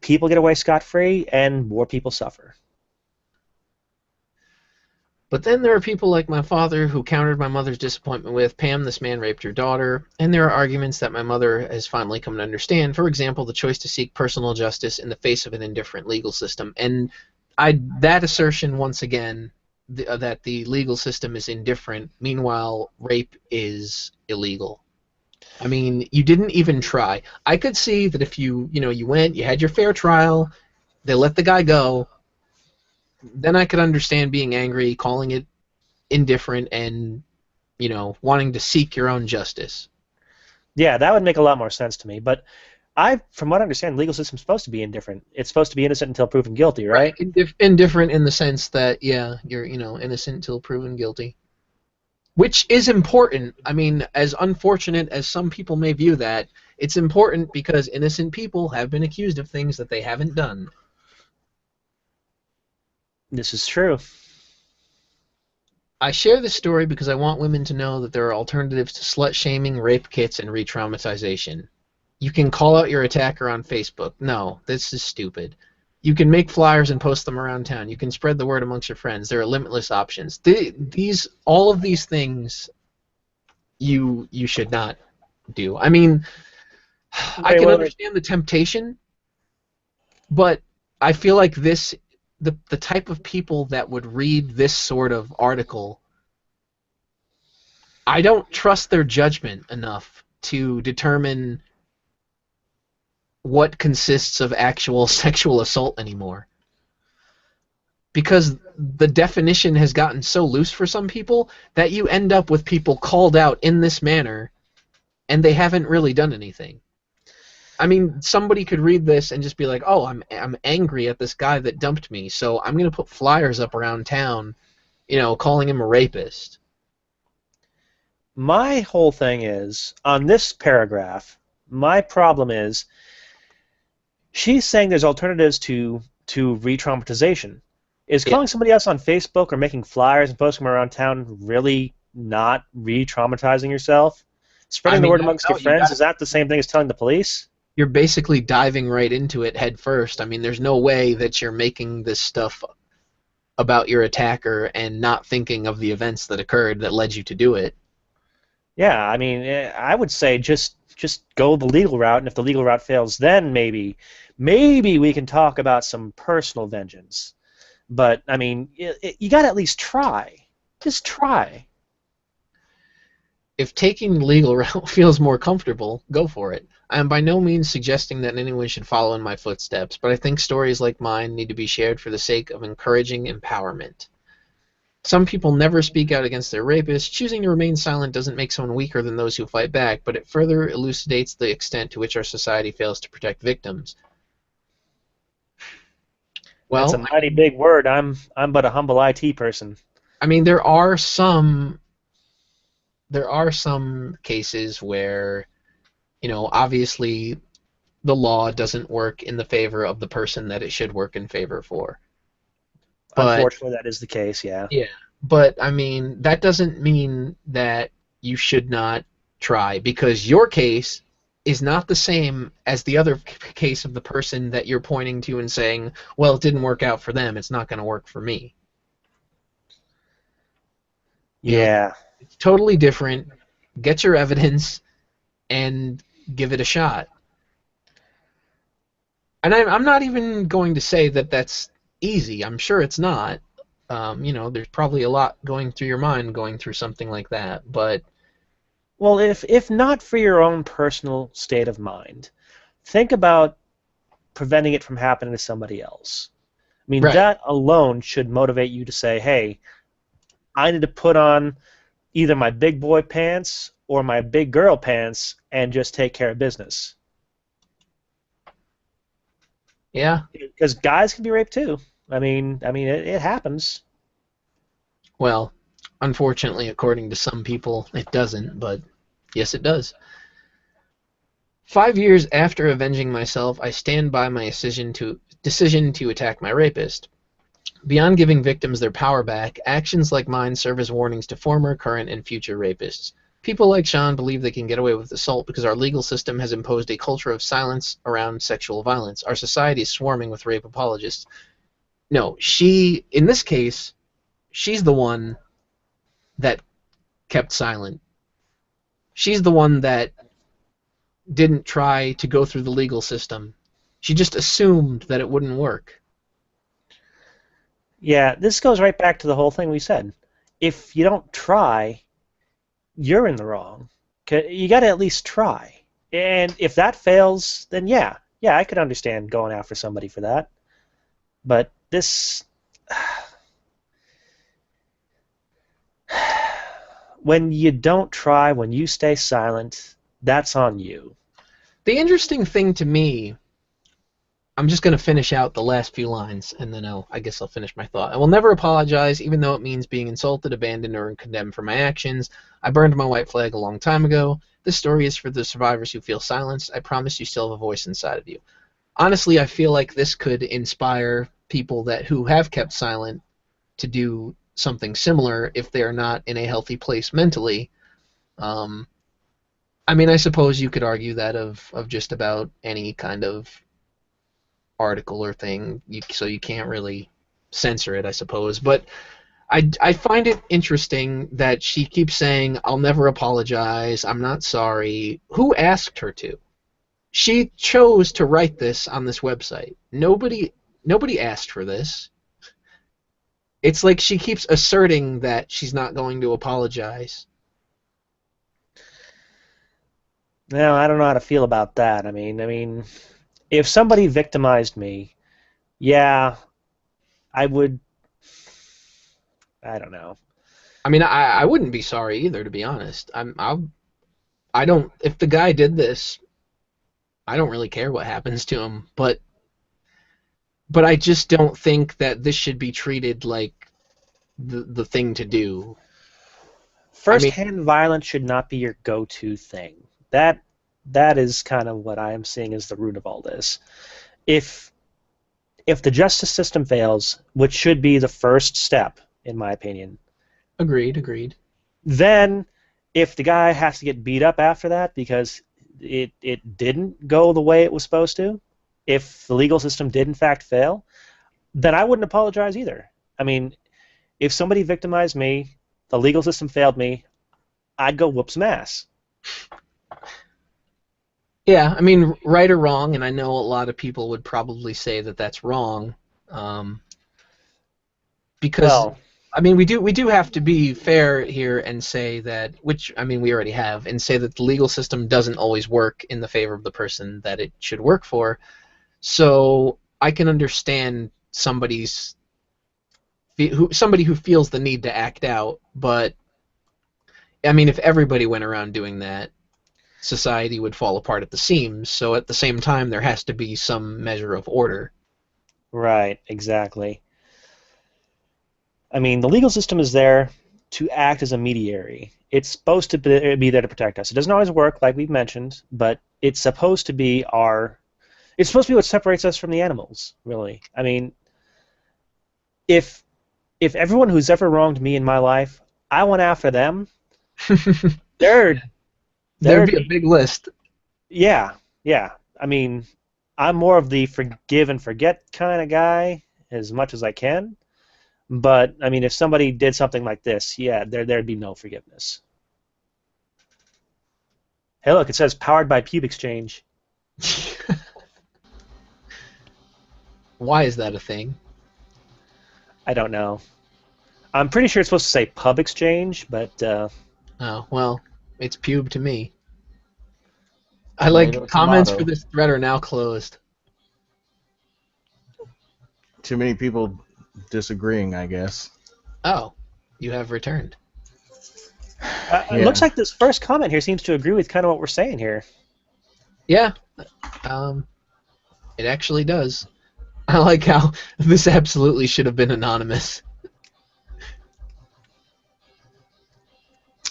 people get away scot-free, and more people suffer. But then there are people like my father who countered my mother's disappointment with, Pam, this man raped your daughter, and there are arguments that my mother has finally come to understand. For example, the choice to seek personal justice in the face of an indifferent legal system. And that assertion, once again, that the legal system is indifferent, meanwhile, rape is illegal. I mean, you didn't even try. I could see that if you went, you had your fair trial, they let the guy go, then I could understand being angry, calling it indifferent, and, wanting to seek your own justice. Yeah, that would make a lot more sense to me, but from what I understand, the legal system's supposed to be indifferent. It's supposed to be innocent until proven guilty, right? Indifferent in the sense that, yeah, you're, innocent until proven guilty. Which is important. I mean, as unfortunate as some people may view that, it's important because innocent people have been accused of things that they haven't done. This is true. I share this story because I want women to know that there are alternatives to slut-shaming, rape kits, and re-traumatization. You can call out your attacker on Facebook. No, this is stupid. You can make flyers and post them around town. You can spread the word amongst your friends. There are limitless options. All of these things you should not do. I mean, I can understand the temptation, but I feel like the type of people that would read this sort of article, I don't trust their judgment enough to determine what consists of actual sexual assault anymore. Because the definition has gotten so loose for some people that you end up with people called out in this manner and they haven't really done anything. I mean, somebody could read this and just be like, oh, I'm angry at this guy that dumped me, so I'm going to put flyers up around town, calling him a rapist. My whole thing is, on this paragraph, my problem is, she's saying there's alternatives to re-traumatization. Is calling somebody else on Facebook or making flyers and posting them around town really not re-traumatizing yourself? Spreading the word amongst your friends, is that the same thing as telling the police? You're basically diving right into it head first. I mean, there's no way that you're making this stuff about your attacker and not thinking of the events that occurred that led you to do it. Yeah, I mean, I would say just go the legal route, and if the legal route fails, then maybe we can talk about some personal vengeance. But, I mean, you got to at least try. Just try. If taking the legal route feels more comfortable, go for it. I am by no means suggesting that anyone should follow in my footsteps, but I think stories like mine need to be shared for the sake of encouraging empowerment. Some people never speak out against their rapists. Choosing to remain silent doesn't make someone weaker than those who fight back, but it further elucidates the extent to which our society fails to protect victims. That's a Well, mighty big word. I'm but a humble IT person. I mean, there are some cases where, obviously the law doesn't work in the favor of the person that it should work in favor for. But Unfortunately, that is the case, yeah. yeah, but I mean, that doesn't mean that you should not try, because your case is not the same as the other case of the person that you're pointing to and saying, well, it didn't work out for them, it's not going to work for me. Yeah. It's totally different. Get your evidence and give it a shot. And I'm not even going to say that that's easy. I'm sure it's not. There's probably a lot going through your mind going through something like that. But Well, if not for your own personal state of mind, think about preventing it from happening to somebody else. I mean, right, that alone should motivate you to say, hey, I need to put on either my big boy pants or my big girl pants and just take care of business. yeah. Because guys can be raped too. I mean, it happens. Well, unfortunately, according to some people, it doesn't. But yes, it does. 5 years after avenging myself, I stand by my decision to attack my rapist. Beyond giving victims their power back, actions like mine serve as warnings to former, current, and future rapists. People like Sean believe they can get away with assault because our legal system has imposed a culture of silence around sexual violence. Our society is swarming with rape apologists. No, in this case, she's the one that kept silent. She's the one that didn't try to go through the legal system. She just assumed that it wouldn't work. Yeah, this goes right back to the whole thing we said. If you don't try, you're in the wrong. You got to at least try. And if that fails, then yeah, I could understand going after somebody for that. But this, when you don't try, when you stay silent, that's on you. The interesting thing to me, I'm just going to finish out the last few lines, and then I guess I'll finish my thought. I will never apologize, even though it means being insulted, abandoned, or condemned for my actions. I burned my white flag a long time ago. This story is for the survivors who feel silenced. I promise you still have a voice inside of you. Honestly, I feel like this could inspire people who have kept silent to do something similar if they are not in a healthy place mentally. I mean, I suppose you could argue that of just about any kind of article or thing, so you can't really censor it, I suppose. But I find it interesting that she keeps saying, I'll never apologize, I'm not sorry. Who asked her to? She chose to write this on this website. Nobody asked for this. It's like she keeps asserting that she's not going to apologize. Now, I don't know how to feel about that. I mean, if somebody victimized me, yeah, I would. I don't know. I mean, I wouldn't be sorry either, to be honest. I don't. If the guy did this, I don't really care what happens to him. But I just don't think that this should be treated like the thing to do. First-hand violence should not be your go-to thing. That is kind of what I am seeing as the root of all this. If the justice system fails, which should be the first step, in my opinion. Agreed. Then, if the guy has to get beat up after that because it didn't go the way it was supposed to, if the legal system did in fact fail, then I wouldn't apologize either. I mean, if somebody victimized me, the legal system failed me, I'd go whoop some ass. Yeah, I mean, right or wrong, and I know a lot of people would probably say that that's wrong, because Well, I mean, we do have to be fair here and say that, which I mean we already have, and say that the legal system doesn't always work in the favor of the person that it should work for. So I can understand somebody who feels the need to act out, but I mean, if everybody went around doing that, society would fall apart at the seams. So at the same time, there has to be some measure of order. Right, exactly. I mean, the legal system is there to act as a mediary. It's supposed to be there to protect us. It doesn't always work, like we've mentioned, but it's supposed to be it's supposed to be what separates us from the animals, really. I mean, if everyone who's ever wronged me in my life, I went after them, they're There'd be a big list. yeah. I mean, I'm more of the forgive and forget kind of guy as much as I can. But I mean, if somebody did something like this, yeah, there'd be no forgiveness. Hey, look, it says powered by Pube Exchange. Why is that a thing? I don't know. I'm pretty sure it's supposed to say Pub Exchange, but Oh, well, it's pube to me. Tomato, Comments tomato. for this thread are now closed. Too many people disagreeing, I guess. Oh, you have returned. it looks like this first comment here seems to agree with kind of what we're saying here. Yeah, it actually does. I like how this absolutely should have been anonymous.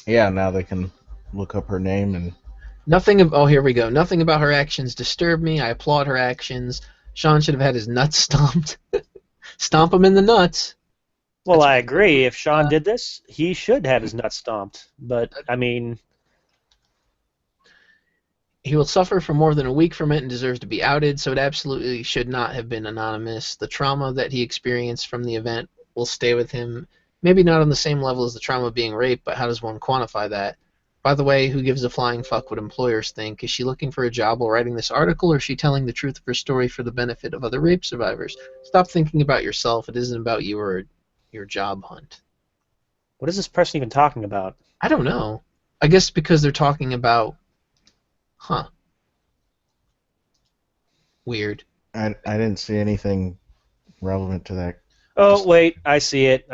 Yeah, now they can look up her name and... Oh, here we go. Nothing about her actions disturbed me. I applaud her actions. Sean should have had his nuts stomped. Stomp him in the nuts. Well, I agree. If Sean did this, he should have his nuts stomped. But, I mean... He will suffer for more than a week from it and deserves to be outed, so it absolutely should not have been anonymous. The trauma that he experienced from the event will stay with him. Maybe not on the same level as the trauma of being raped, but how does one quantify that? By the way, who gives a flying fuck what employers think? Is she looking for a job while writing this article, or is she telling the truth of her story for the benefit of other rape survivors? Stop thinking about yourself. It isn't about you or your job hunt. What is this person even talking about? I don't know. I guess because they're talking about... Huh. Weird. I didn't see anything relevant to that. Oh, wait, I see it.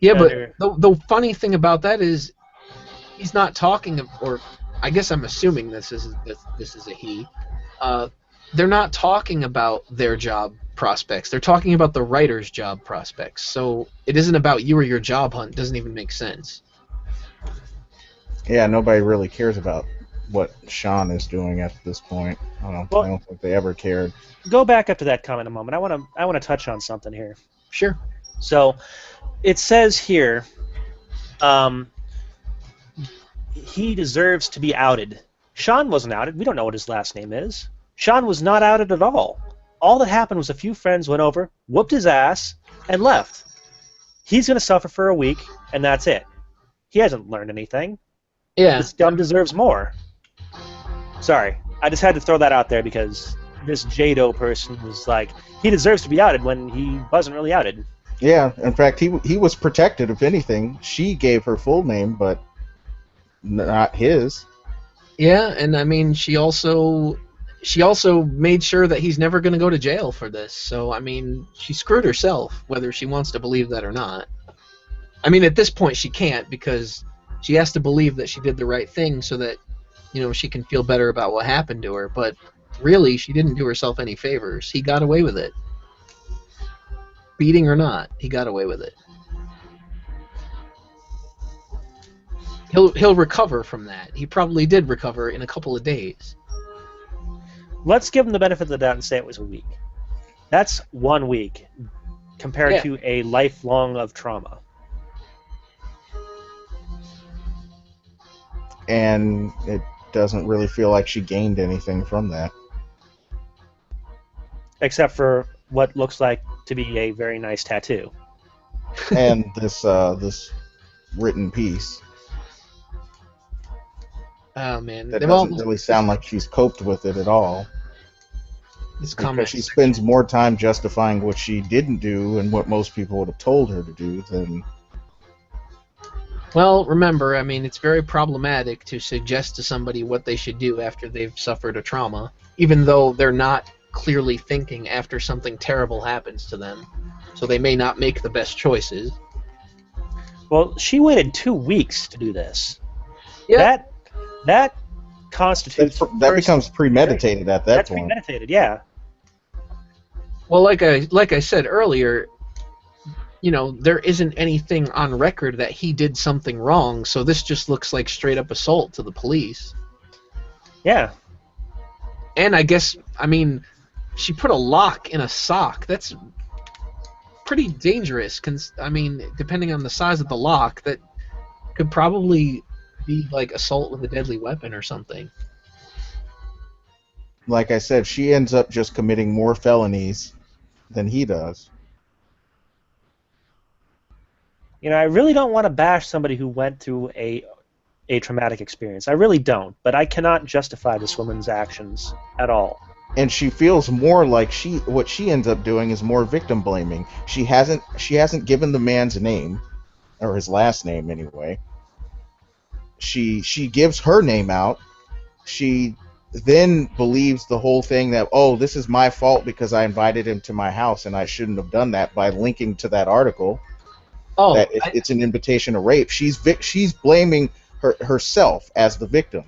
Yeah, but the funny thing about that is he's not talking, or I guess I'm assuming this is a he. They're not talking about their job prospects. They're talking about the writer's job prospects. So it isn't about you or your job hunt. It doesn't even make sense. Yeah, nobody really cares about what Sean is doing at this point. I don't think they ever cared. Go back up to that comment a moment. I want to touch on something here. Sure. So, it says here, he deserves to be outed. Sean wasn't outed. We don't know what his last name is. Sean was not outed at all. All that happened was a few friends went over, whooped his ass, and left. He's going to suffer for a week, and that's it. He hasn't learned anything. Yeah. This dumb deserves more. Sorry, I just had to throw that out there because this Jado person was like, he deserves to be outed when he wasn't really outed. Yeah, in fact, he was protected, if anything. She gave her full name, but not his. Yeah, and I mean, she also made sure that he's never going to go to jail for this. So, I mean, she screwed herself, whether she wants to believe that or not. I mean, at this point, she can't because she has to believe that she did the right thing so that, she can feel better about what happened to her. But really, she didn't do herself any favors. He got away with it. Beating or not, he got away with it. He'll recover from that. He probably did recover in a couple of days. Let's give him the benefit of the doubt and say it was a week. That's 1 week compared to a lifelong of trauma. And it doesn't really feel like she gained anything from that. Except for what looks like to be a very nice tattoo. And this written piece. Oh man, That doesn't really sound like she's coped with it at all. This because comment she section. spends more time justifying what she didn't do and what most people would have told her to do than. Well, remember, I mean, it's very problematic to suggest to somebody what they should do after they've suffered a trauma, even though they're not clearly thinking after something terrible happens to them. So they may not make the best choices. Well, she waited 2 weeks to do this. Yeah. That constitutes That becomes premeditated at that That's point. premeditated, yeah. Well, like I said earlier, you know, there isn't anything on record that he did something wrong, so this just looks like straight up assault to the police. Yeah. And I guess, I mean, she put a lock in a sock. That's pretty dangerous. I mean, depending on the size of the lock, that could probably be like assault with a deadly weapon or something. Like I said, she ends up just committing more felonies than he does. You know, I really don't want to bash somebody who went through a traumatic experience. I really don't, but I cannot justify this woman's actions at all. And she feels more like what she ends up doing is more victim blaming. She hasn't given the man's name, or his last name anyway. She gives her name out. She then believes the whole thing that, oh, this is my fault because I invited him to my house and I shouldn't have done that, by linking to that article. Oh, that it's an invitation to rape. She's blaming herself as the victim.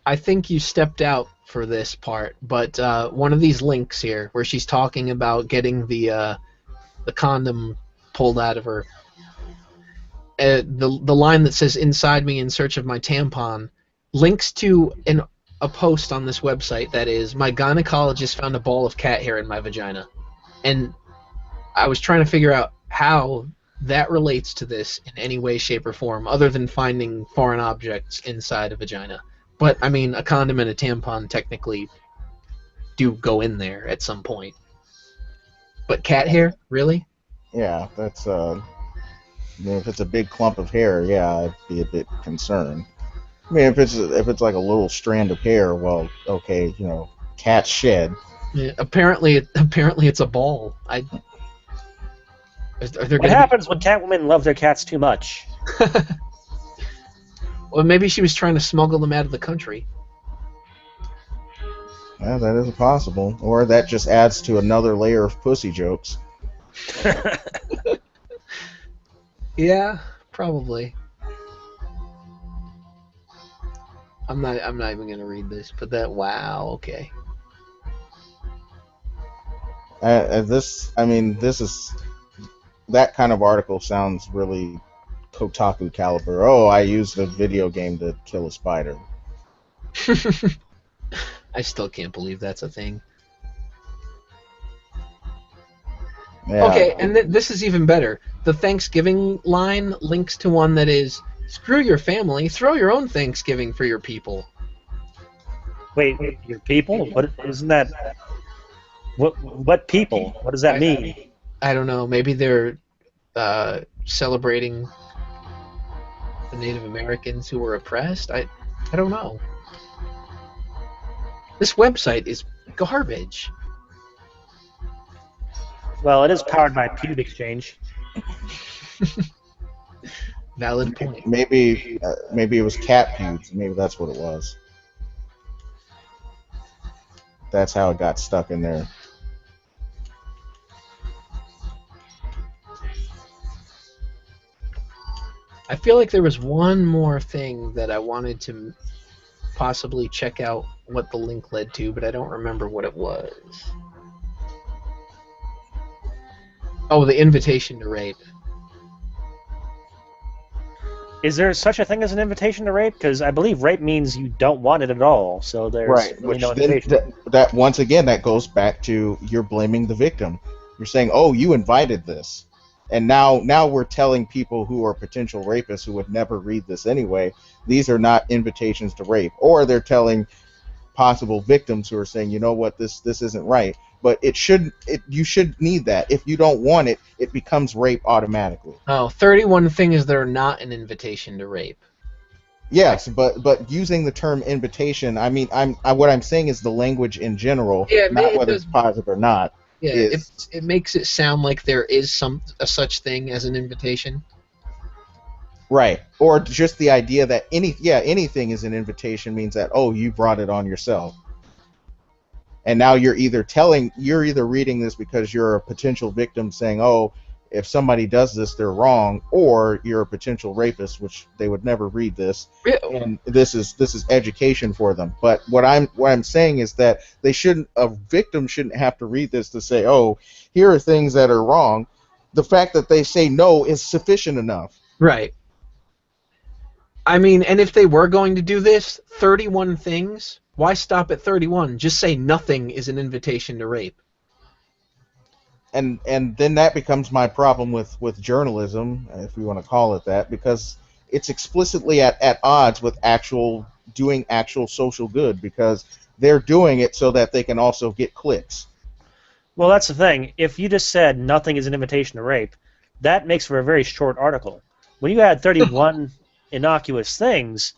I think you stepped out for this part, but one of these links here where she's talking about getting the condom pulled out of her, the line that says "inside me in search of my tampon" links to a post on this website that is, "My gynecologist found a ball of cat hair in my vagina," and I was trying to figure out how that relates to this in any way, shape, or form, other than finding foreign objects inside a vagina. But, I mean, a condom and a tampon technically do go in there at some point. But cat hair? Really? Yeah, that's if it's a big clump of hair, yeah, I'd be a bit concerned. I mean, if it's like a little strand of hair, well, okay, you know, cat shed. Yeah, apparently it's a ball. What happens when cat women love their cats too much? Well, maybe she was trying to smuggle them out of the country. Yeah, that is possible. Or that just adds to another layer of pussy jokes. Yeah, probably. I'm not even gonna read this, but wow, okay. This is that kind of article sounds really Kotaku caliber. Oh, I used a video game to kill a spider. I still can't believe that's a thing. Yeah. Okay, and this is even better. The Thanksgiving line links to one that is, "Screw your family, throw your own Thanksgiving for your people." Wait, your people? What isn't that? What people? What does that mean? I don't know. Maybe they're celebrating the Native Americans who were oppressed. I don't know. This website is garbage. Well, it is powered by Pube Exchange. Valid point. Maybe it was cat pubes. Maybe that's what it was. That's how it got stuck in there. I feel like there was one more thing that I wanted to possibly check out what the link led to, but I don't remember what it was. Oh, the invitation to rape. Is there such a thing as an invitation to rape? Because I believe rape means you don't want it at all. So there's really Which no then invitation. that once again that goes back to you're blaming the victim. You're saying, "Oh, you invited this," and now we're telling people who are potential rapists who would never read this anyway, these are not invitations to rape, or they're telling possible victims who are saying, you know what, this isn't right. But you should need that. If you don't want it, it becomes rape automatically. Oh, 31 things that are not an invitation to rape. Yes, but using the term invitation, I mean, what I'm saying is the language in general, Yeah, not it whether does. it's positive or not, Yeah, is it makes it sound like there is a such thing as an invitation. right. Or just the idea that anything is an invitation means that, oh, you brought it on yourself. And now you're either reading this because you're a potential victim saying, oh, if somebody does this, they're wrong, or you're a potential rapist, which they would never read this. Yeah, And this is education for them. But what I'm saying is that a victim shouldn't have to read this to say, oh, here are things that are wrong. The fact that they say no is sufficient enough. right. I mean, and if they were going to do this, 31 things, why stop at 31? Just say nothing is an invitation to rape. And then that becomes my problem with journalism, if we want to call it that, because it's explicitly at odds with doing actual social good, because they're doing it so that they can also get clicks. Well, that's the thing. If you just said nothing is an invitation to rape, that makes for a very short article. When you add 31 innocuous things,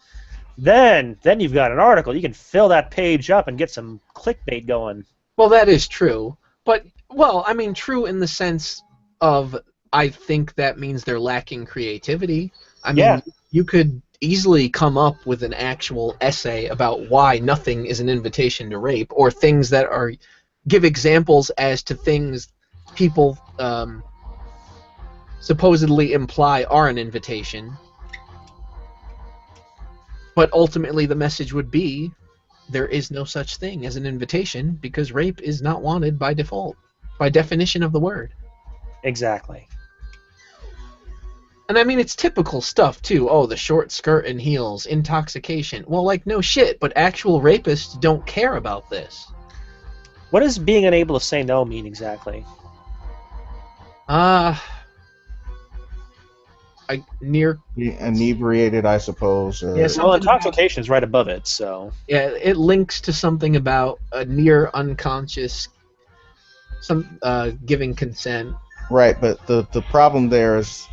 then you've got an article. You can fill that page up and get some clickbait going. Well, that is true. But, well, I mean, true in the sense of I think that means they're lacking creativity. I Yeah. mean, you could easily come up with an actual essay about why nothing is an invitation to rape, or things that are give examples as to things people supposedly imply are an invitation. But ultimately, the message would be there is no such thing as an invitation because rape is not wanted by default, by definition of the word. Exactly. And I mean, it's typical stuff, too. Oh, the short skirt and heels, intoxication. Well, like, no shit, but actual rapists don't care about this. What does being unable to say no mean exactly? Uh, near. Inebriated, I suppose. Yeah, Well, something about, intoxication is right above it, so. yeah, it links to something about a near unconscious, giving consent. Right, but the problem there is,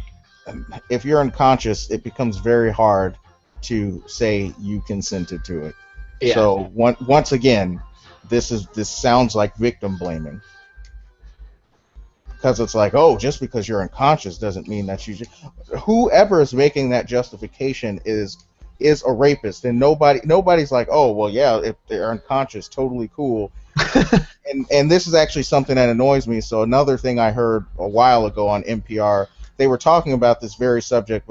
if you're unconscious, it becomes very hard to say you consented to it. Yeah. So once again, this sounds like victim blaming, because it's like, oh, just because you're unconscious doesn't mean that whoever is making that justification is a rapist, and nobody's like, oh, well, yeah, if they're unconscious, totally cool. And this is actually something that annoys me. So another thing I heard a while ago on NPR, they were talking about this very subject,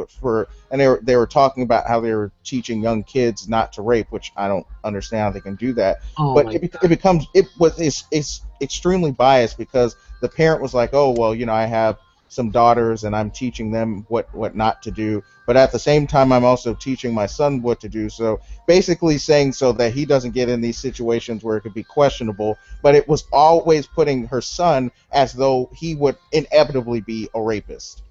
and they were talking about how they were teaching young kids not to rape, which I don't understand how they can do that. Oh But my it's extremely biased, because the parent was like, oh, well, I have some daughters and I'm teaching them what not to do, but at the same time I'm also teaching my son what to do. So basically saying so that he doesn't get in these situations where it could be questionable, but it was always putting her son as though he would inevitably be a rapist.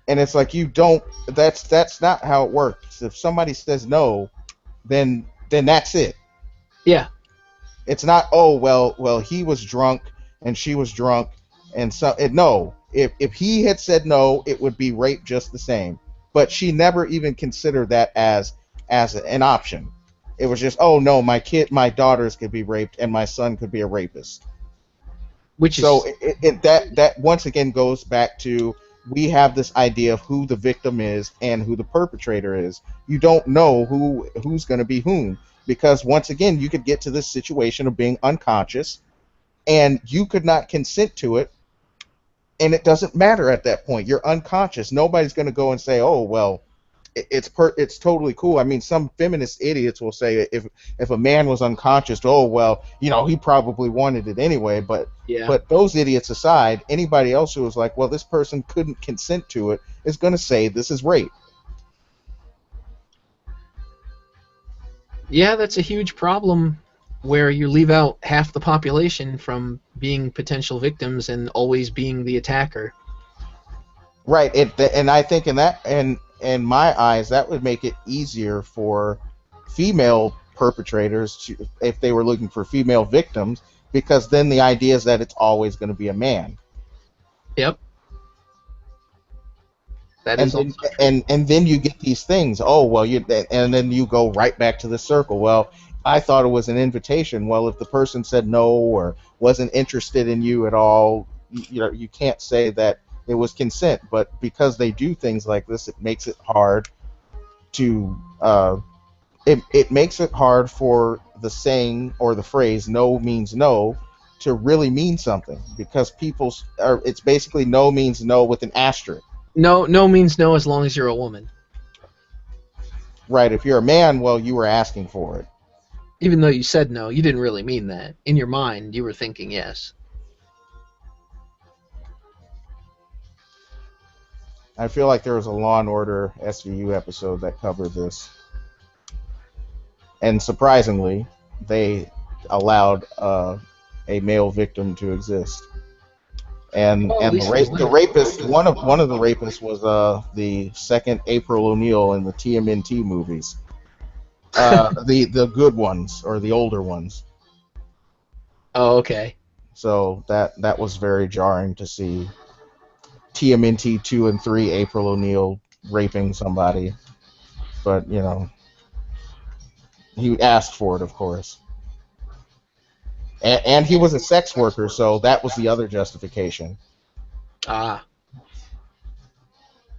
And it's like, that's not how it works. If somebody says no, then that's it. Yeah. It's not, oh, well he was drunk and she was drunk, and no, if he had said no, it would be rape just the same. But she never even considered that as an option. It was just, oh no, my daughters could be raped and my son could be a rapist. So that once again goes back to, we have this idea of who the victim is and who the perpetrator is. You don't know who's going to be whom, because once again you could get to this situation of being unconscious and you could not consent to it, and it doesn't matter at that point. You're unconscious. Nobody's going to go and say, oh, well, it's totally cool. I mean, some feminist idiots will say, if a man was unconscious, oh, well, he probably wanted it anyway. But Yeah. but those idiots aside, anybody else who was like, well, this person couldn't consent to it, is going to say this is rape. Yeah, that's a huge problem, where you leave out half the population from being potential victims and always being the attacker. Right. And I think in my eyes, that would make it easier for female perpetrators if they were looking for female victims, because then the idea is that it's always going to be a man. Yep. That And is then also true. and then you get these things. Oh well, and then you go right back to the circle. Well, I thought it was an invitation. Well, if the person said no or wasn't interested in you at all, you know, you can't say that it was consent. But because they do things like this, it makes it hard to it makes it hard for the saying or the phrase "no means no" to really mean something, because it's basically no means no with an asterisk. No, no means no as long as you're a woman. Right, if you're a man, well, you were asking for it. Even though you said no, you didn't really mean that. In your mind, you were thinking yes. I feel like there was a Law and Order SVU episode that covered this, and surprisingly, they allowed a male victim to exist. And Well, at and least there's the that. rapist, one of the rapists was the second April O'Neil in the TMNT movies, the good ones or the older ones. Oh, okay. So that was very jarring to see TMNT 2 and 3 April O'Neil raping somebody, but you know he asked for it, of course, and he was a sex worker, so that was the other justification. Ah,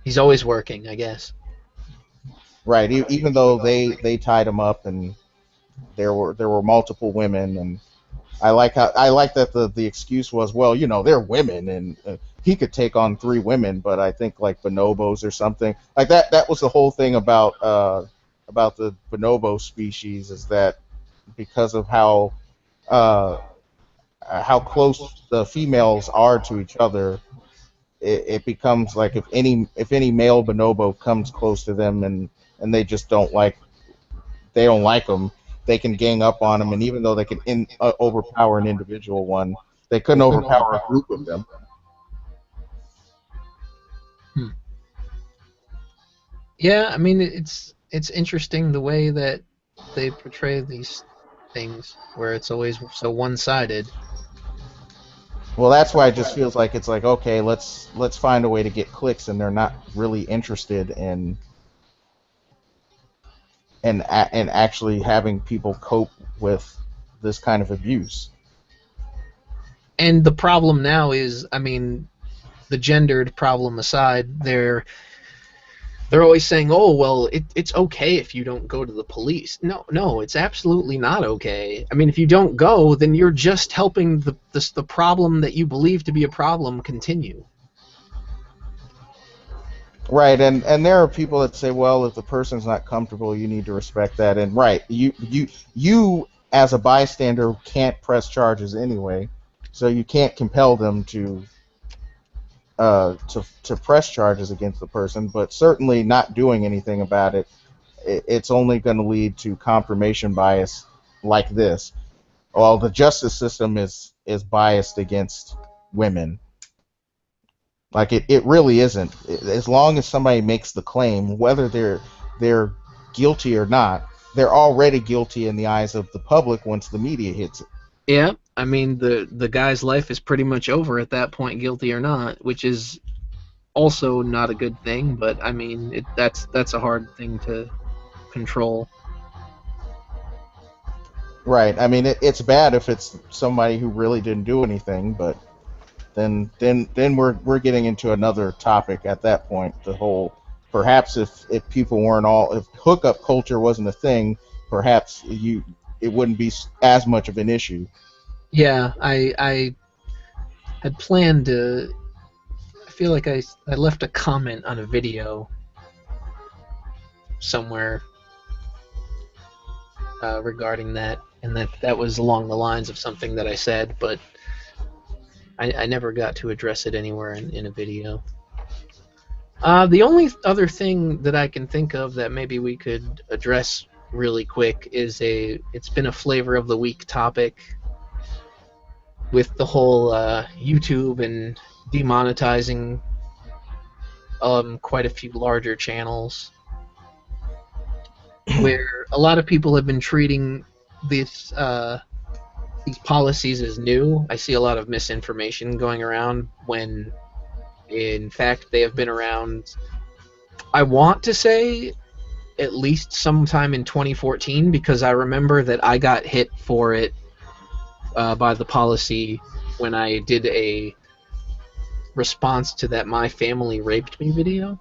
he's always working, I guess. Right, even though they tied him up and there were multiple women, and I like that the excuse was, well, you know, they're women and he could take on 3 women, but I think like bonobos or something like that. That was the whole thing about the bonobo species, is that because of uh, how close the females are to each other, it becomes like if any male bonobo comes close to them and they don't like them, they can gang up on them, and even though they can overpower an individual one, they couldn't overpower a group of them. Hmm. Yeah, I mean it's interesting the way that they portray these things, where it's always so one-sided. Well, that's why it just feels like it's like, okay, let's find a way to get clicks, and they're not really interested in actually having people cope with this kind of abuse. And the problem now is, I mean, the gendered problem aside, they're always saying, "Oh, well, it's okay if you don't go to the police." No, no, it's absolutely not okay. I mean, if you don't go, then you're just helping the problem that you believe to be a problem continue. Right, and there are people that say, well, if the person's not comfortable, you need to respect that. And right, you as a bystander can't press charges anyway, so you can't compel them to press charges against the person. But certainly not doing anything about it, it's only going to lead to confirmation bias like this. Well, the justice system is biased against women. Like it really isn't. As long as somebody makes the claim, whether they're guilty or not, they're already guilty in the eyes of the public once the media hits it. Yeah, I mean, the guy's life is pretty much over at that point, guilty or not, which is also not a good thing. But I mean, that's a hard thing to control. Right. I mean, it's bad if it's somebody who really didn't do anything, but then we're getting into another topic at that point. The whole, perhaps if people weren't all, if hookup culture wasn't a thing, perhaps it wouldn't be as much of an issue. Yeah, I had planned to. I feel like I left a comment on a video somewhere regarding that, and that was along the lines of something that I said, but I never got to address it anywhere in a video. The only other thing that I can think of that maybe we could address really quick is it's been a flavor of the week topic with the whole YouTube and demonetizing quite a few larger channels, where a lot of people have been treating this these policies as new. I see a lot of misinformation going around when, in fact, they have been around I want to say at least sometime in 2014 because I remember that I got hit for it by the policy when I did a response to that "My Family Raped Me" video.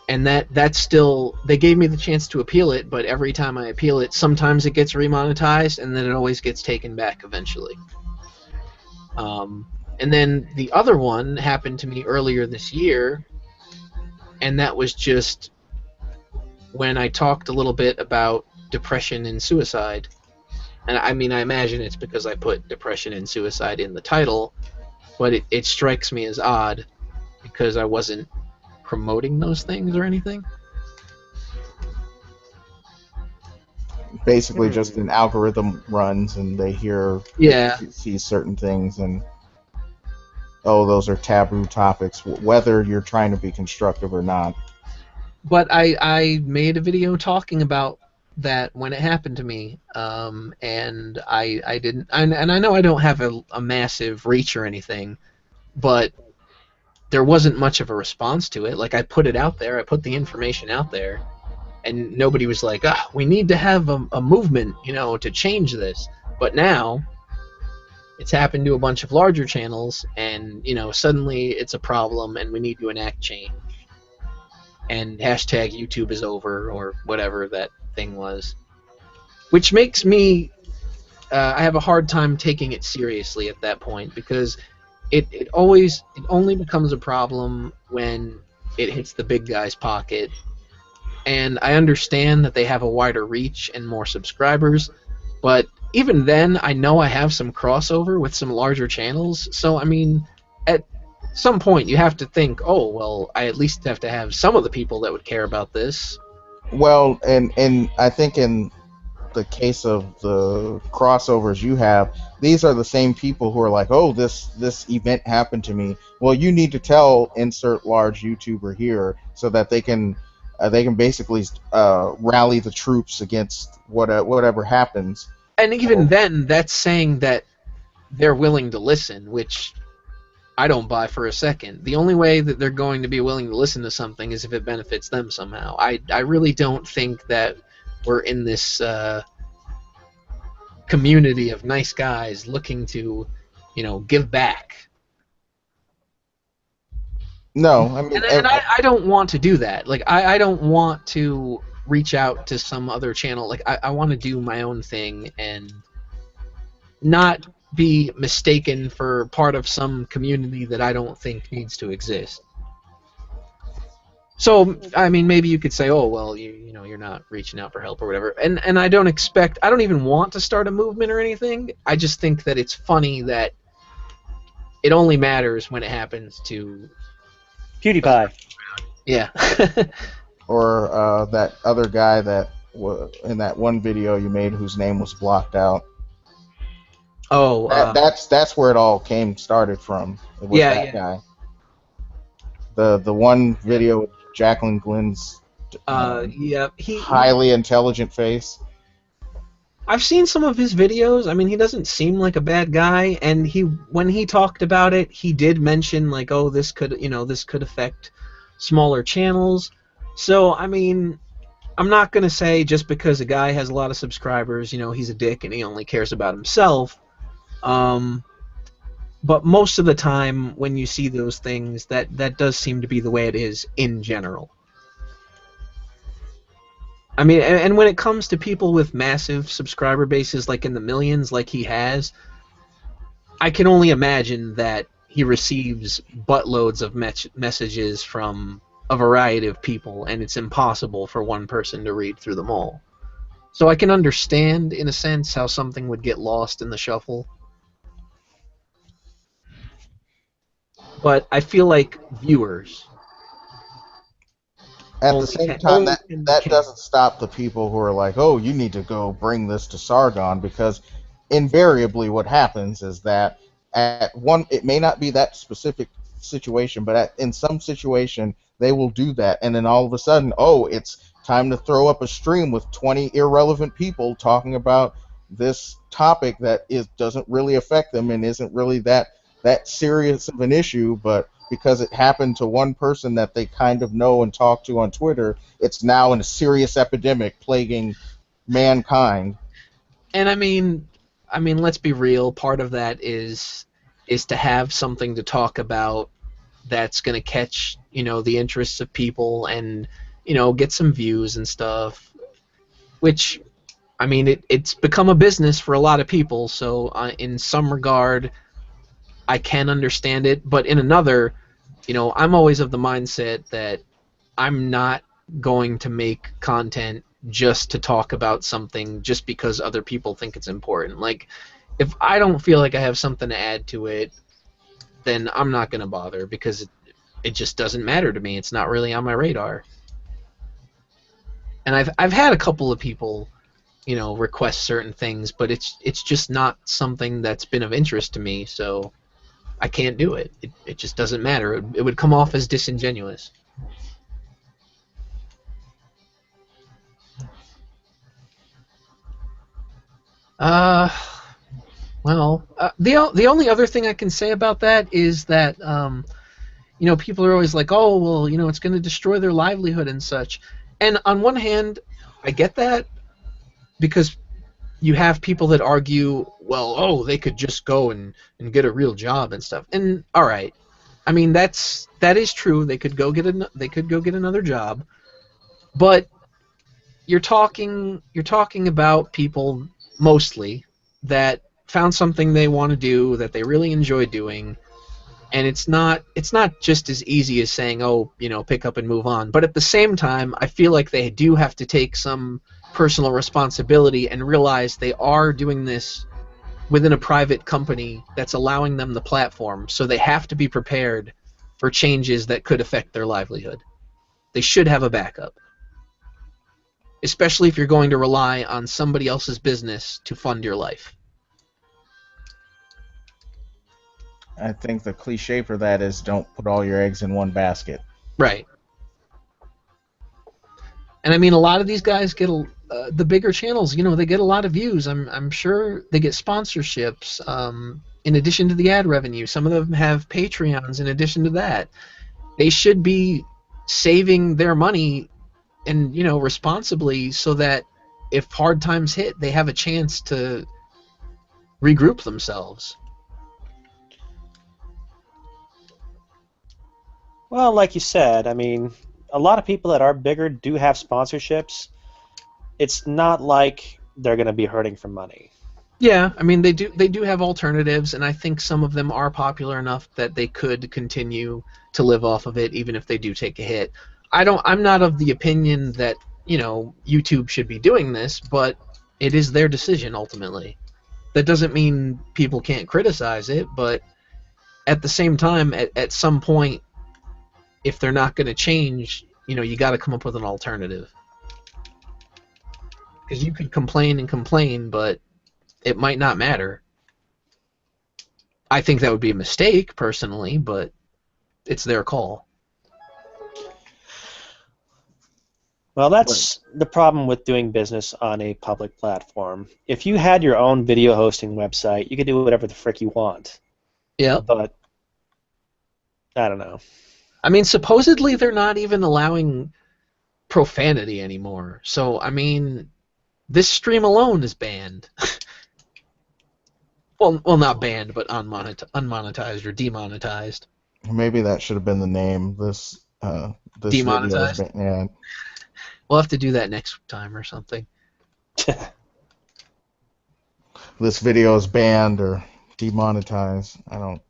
And that's still, they gave me the chance to appeal it, but every time I appeal it, sometimes it gets remonetized and then it always gets taken back eventually. And then the other one happened to me earlier this year, and that was just when I talked a little bit about depression and suicide. And I mean, I imagine it's because I put depression and suicide in the title, but it strikes me as odd because I wasn't promoting those things or anything. Basically, just an algorithm runs and they hear, Yeah. see certain things, and oh, those are taboo topics, whether you're trying to be constructive or not. But I made a video talking about that when it happened to me, and I didn't, and I know I don't have a massive reach or anything, but there wasn't much of a response to it. Like, I put it out there, I put the information out there, and nobody was like, we need to have a movement, to change this. But now it's happened to a bunch of larger channels, and suddenly it's a problem, and we need to enact change. And hashtag YouTube is over, or whatever that thing was, which makes me I have a hard time taking it seriously at that point, because it only becomes a problem when it hits the big guy's pocket. And I understand that they have a wider reach and more subscribers, but even then, I know I have some crossover with some larger channels. So I mean, at some point you have to think, oh well, I at least have to have some of the people that would care about this. Well, and I think in the case of the crossovers you have, these are the same people who are like, oh, this event happened to me. Well, you need to tell insert large YouTuber here so that they can basically rally the troops against whatever happens. And even then, that's saying that they're willing to listen, which I don't buy for a second. The only way that they're going to be willing to listen to something is if it benefits them somehow. I really don't think that we're in this community of nice guys looking to, give back. No, I mean, And I don't want to do that. Like, I don't want to reach out to some other channel. Like, I want to do my own thing and not be mistaken for part of some community that I don't think needs to exist. So, I mean, maybe you could say, oh, well, you're not reaching out for help or whatever. And I don't even want to start a movement or anything. I just think that it's funny that it only matters when it happens to PewDiePie. Yeah. or that other guy that in that one video you made whose name was blocked out. Oh, that's where it all started from. It was that guy. The one video with Jacqueline Glynn's highly intelligent face. I've seen some of his videos. I mean, he doesn't seem like a bad guy, and when he talked about it, he did mention like, oh, this could affect smaller channels. So, I mean, I'm not going to say just because a guy has a lot of subscribers, he's a dick and he only cares about himself. But most of the time when you see those things, that does seem to be the way it is in general. I mean, and when it comes to people with massive subscriber bases, like in the millions, like he has, I can only imagine that he receives buttloads of messages from a variety of people, and it's impossible for one person to read through them all. So I can understand, in a sense, how something would get lost in the shuffle. But I feel like viewers... At the same time, that doesn't stop the people who are like, oh, you need to go bring this to Sargon, because invariably what happens is that it may not be that specific situation, but in some situation they will do that, and then all of a sudden, oh, it's time to throw up a stream with 20 irrelevant people talking about this topic that doesn't really affect them and isn't really that serious of an issue, but because it happened to one person that they kind of know and talk to on Twitter, it's now in a serious epidemic plaguing mankind. And let's be real. Part of that is to have something to talk about that's going to catch the interests of people and get some views and stuff. Which it's become a business for a lot of people. So in some regard, I can understand it, but in another, I'm always of the mindset that I'm not going to make content just to talk about something just because other people think it's important. Like, if I don't feel like I have something to add to it, then I'm not going to bother because it just doesn't matter to me. It's not really on my radar. And I've had a couple of people, request certain things, but it's just not something that's been of interest to me, so I can't do it. It just doesn't matter. It would come off as disingenuous. Uh, the only other thing I can say about that is that people are always like, oh, well, it's going to destroy their livelihood and such. And on one hand, I get that because you have people that argue, well, oh, they could just go and get a real job and stuff. And all right, that is true. They could go get another job, but you're talking about people mostly that found something they want to do that they really enjoy doing, and it's not just as easy as saying, oh, pick up and move on. But at the same time, I feel like they do have to take some personal responsibility and realize they are doing this within a private company that's allowing them the platform, so they have to be prepared for changes that could affect their livelihood. They should have a backup, especially if you're going to rely on somebody else's business to fund your life. I think the cliche for that is don't put all your eggs in one basket. Right. And a lot of these guys get the bigger channels. They get a lot of views. I'm sure they get sponsorships. In addition to the ad revenue, some of them have Patreons. In addition to that, they should be saving their money and responsibly, so that if hard times hit, they have a chance to regroup themselves. Well, like you said, a lot of people that are bigger do have sponsorships. It's not like they're going to be hurting for money. Yeah, they do have alternatives, and I think some of them are popular enough that they could continue to live off of it, even if they do take a hit. I'm not of the opinion that YouTube should be doing this, but it is their decision ultimately. That doesn't mean people can't criticize it, but at the same time, at some point, if they're not going to change, you got to come up with an alternative. Because you could complain and complain, but it might not matter. I think that would be a mistake, personally, but it's their call. Well, that's the problem with doing business on a public platform. If you had your own video hosting website, you could do whatever the frick you want. Yeah. But I don't know. Supposedly they're not even allowing profanity anymore. So, this stream alone is banned. well, not banned, but unmonetized or demonetized. Maybe that should have been the name. This Demonetized? Video yeah. We'll have to do that next time or something. This video is banned or demonetized. I don't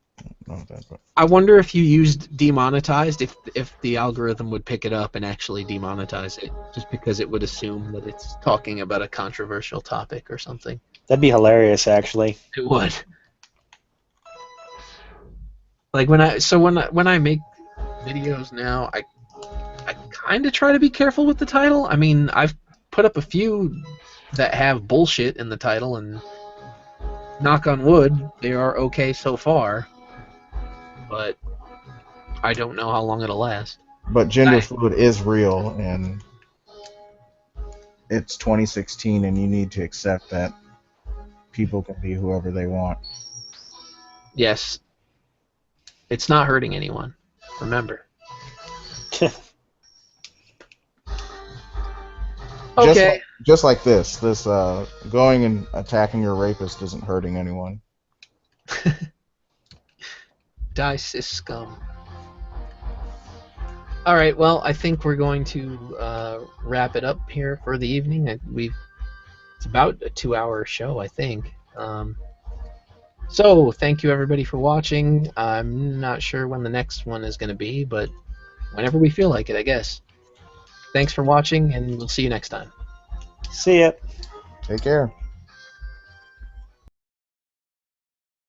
know that. But I wonder if you used demonetized, if the algorithm would pick it up and actually demonetize it, just because it would assume that it's talking about a controversial topic or something. That'd be hilarious, actually. It would. Like when I make videos now, I kind of try to be careful with the title. I've put up a few that have bullshit in the title, and knock on wood, they are okay so far. But I don't know how long it'll last. But gender fluid is real, and it's 2016, and you need to accept that people can be whoever they want. Yes. It's not hurting anyone. Remember. Just Okay. like, just like this going and attacking your rapist isn't hurting anyone. Die, cis scum. All right. Well, I think we're going to wrap it up here for the evening. It's about a 2-hour show, I think. So thank you everybody for watching. I'm not sure when the next one is going to be, but whenever we feel like it, I guess. Thanks for watching, and we'll see you next time. See ya. Take care.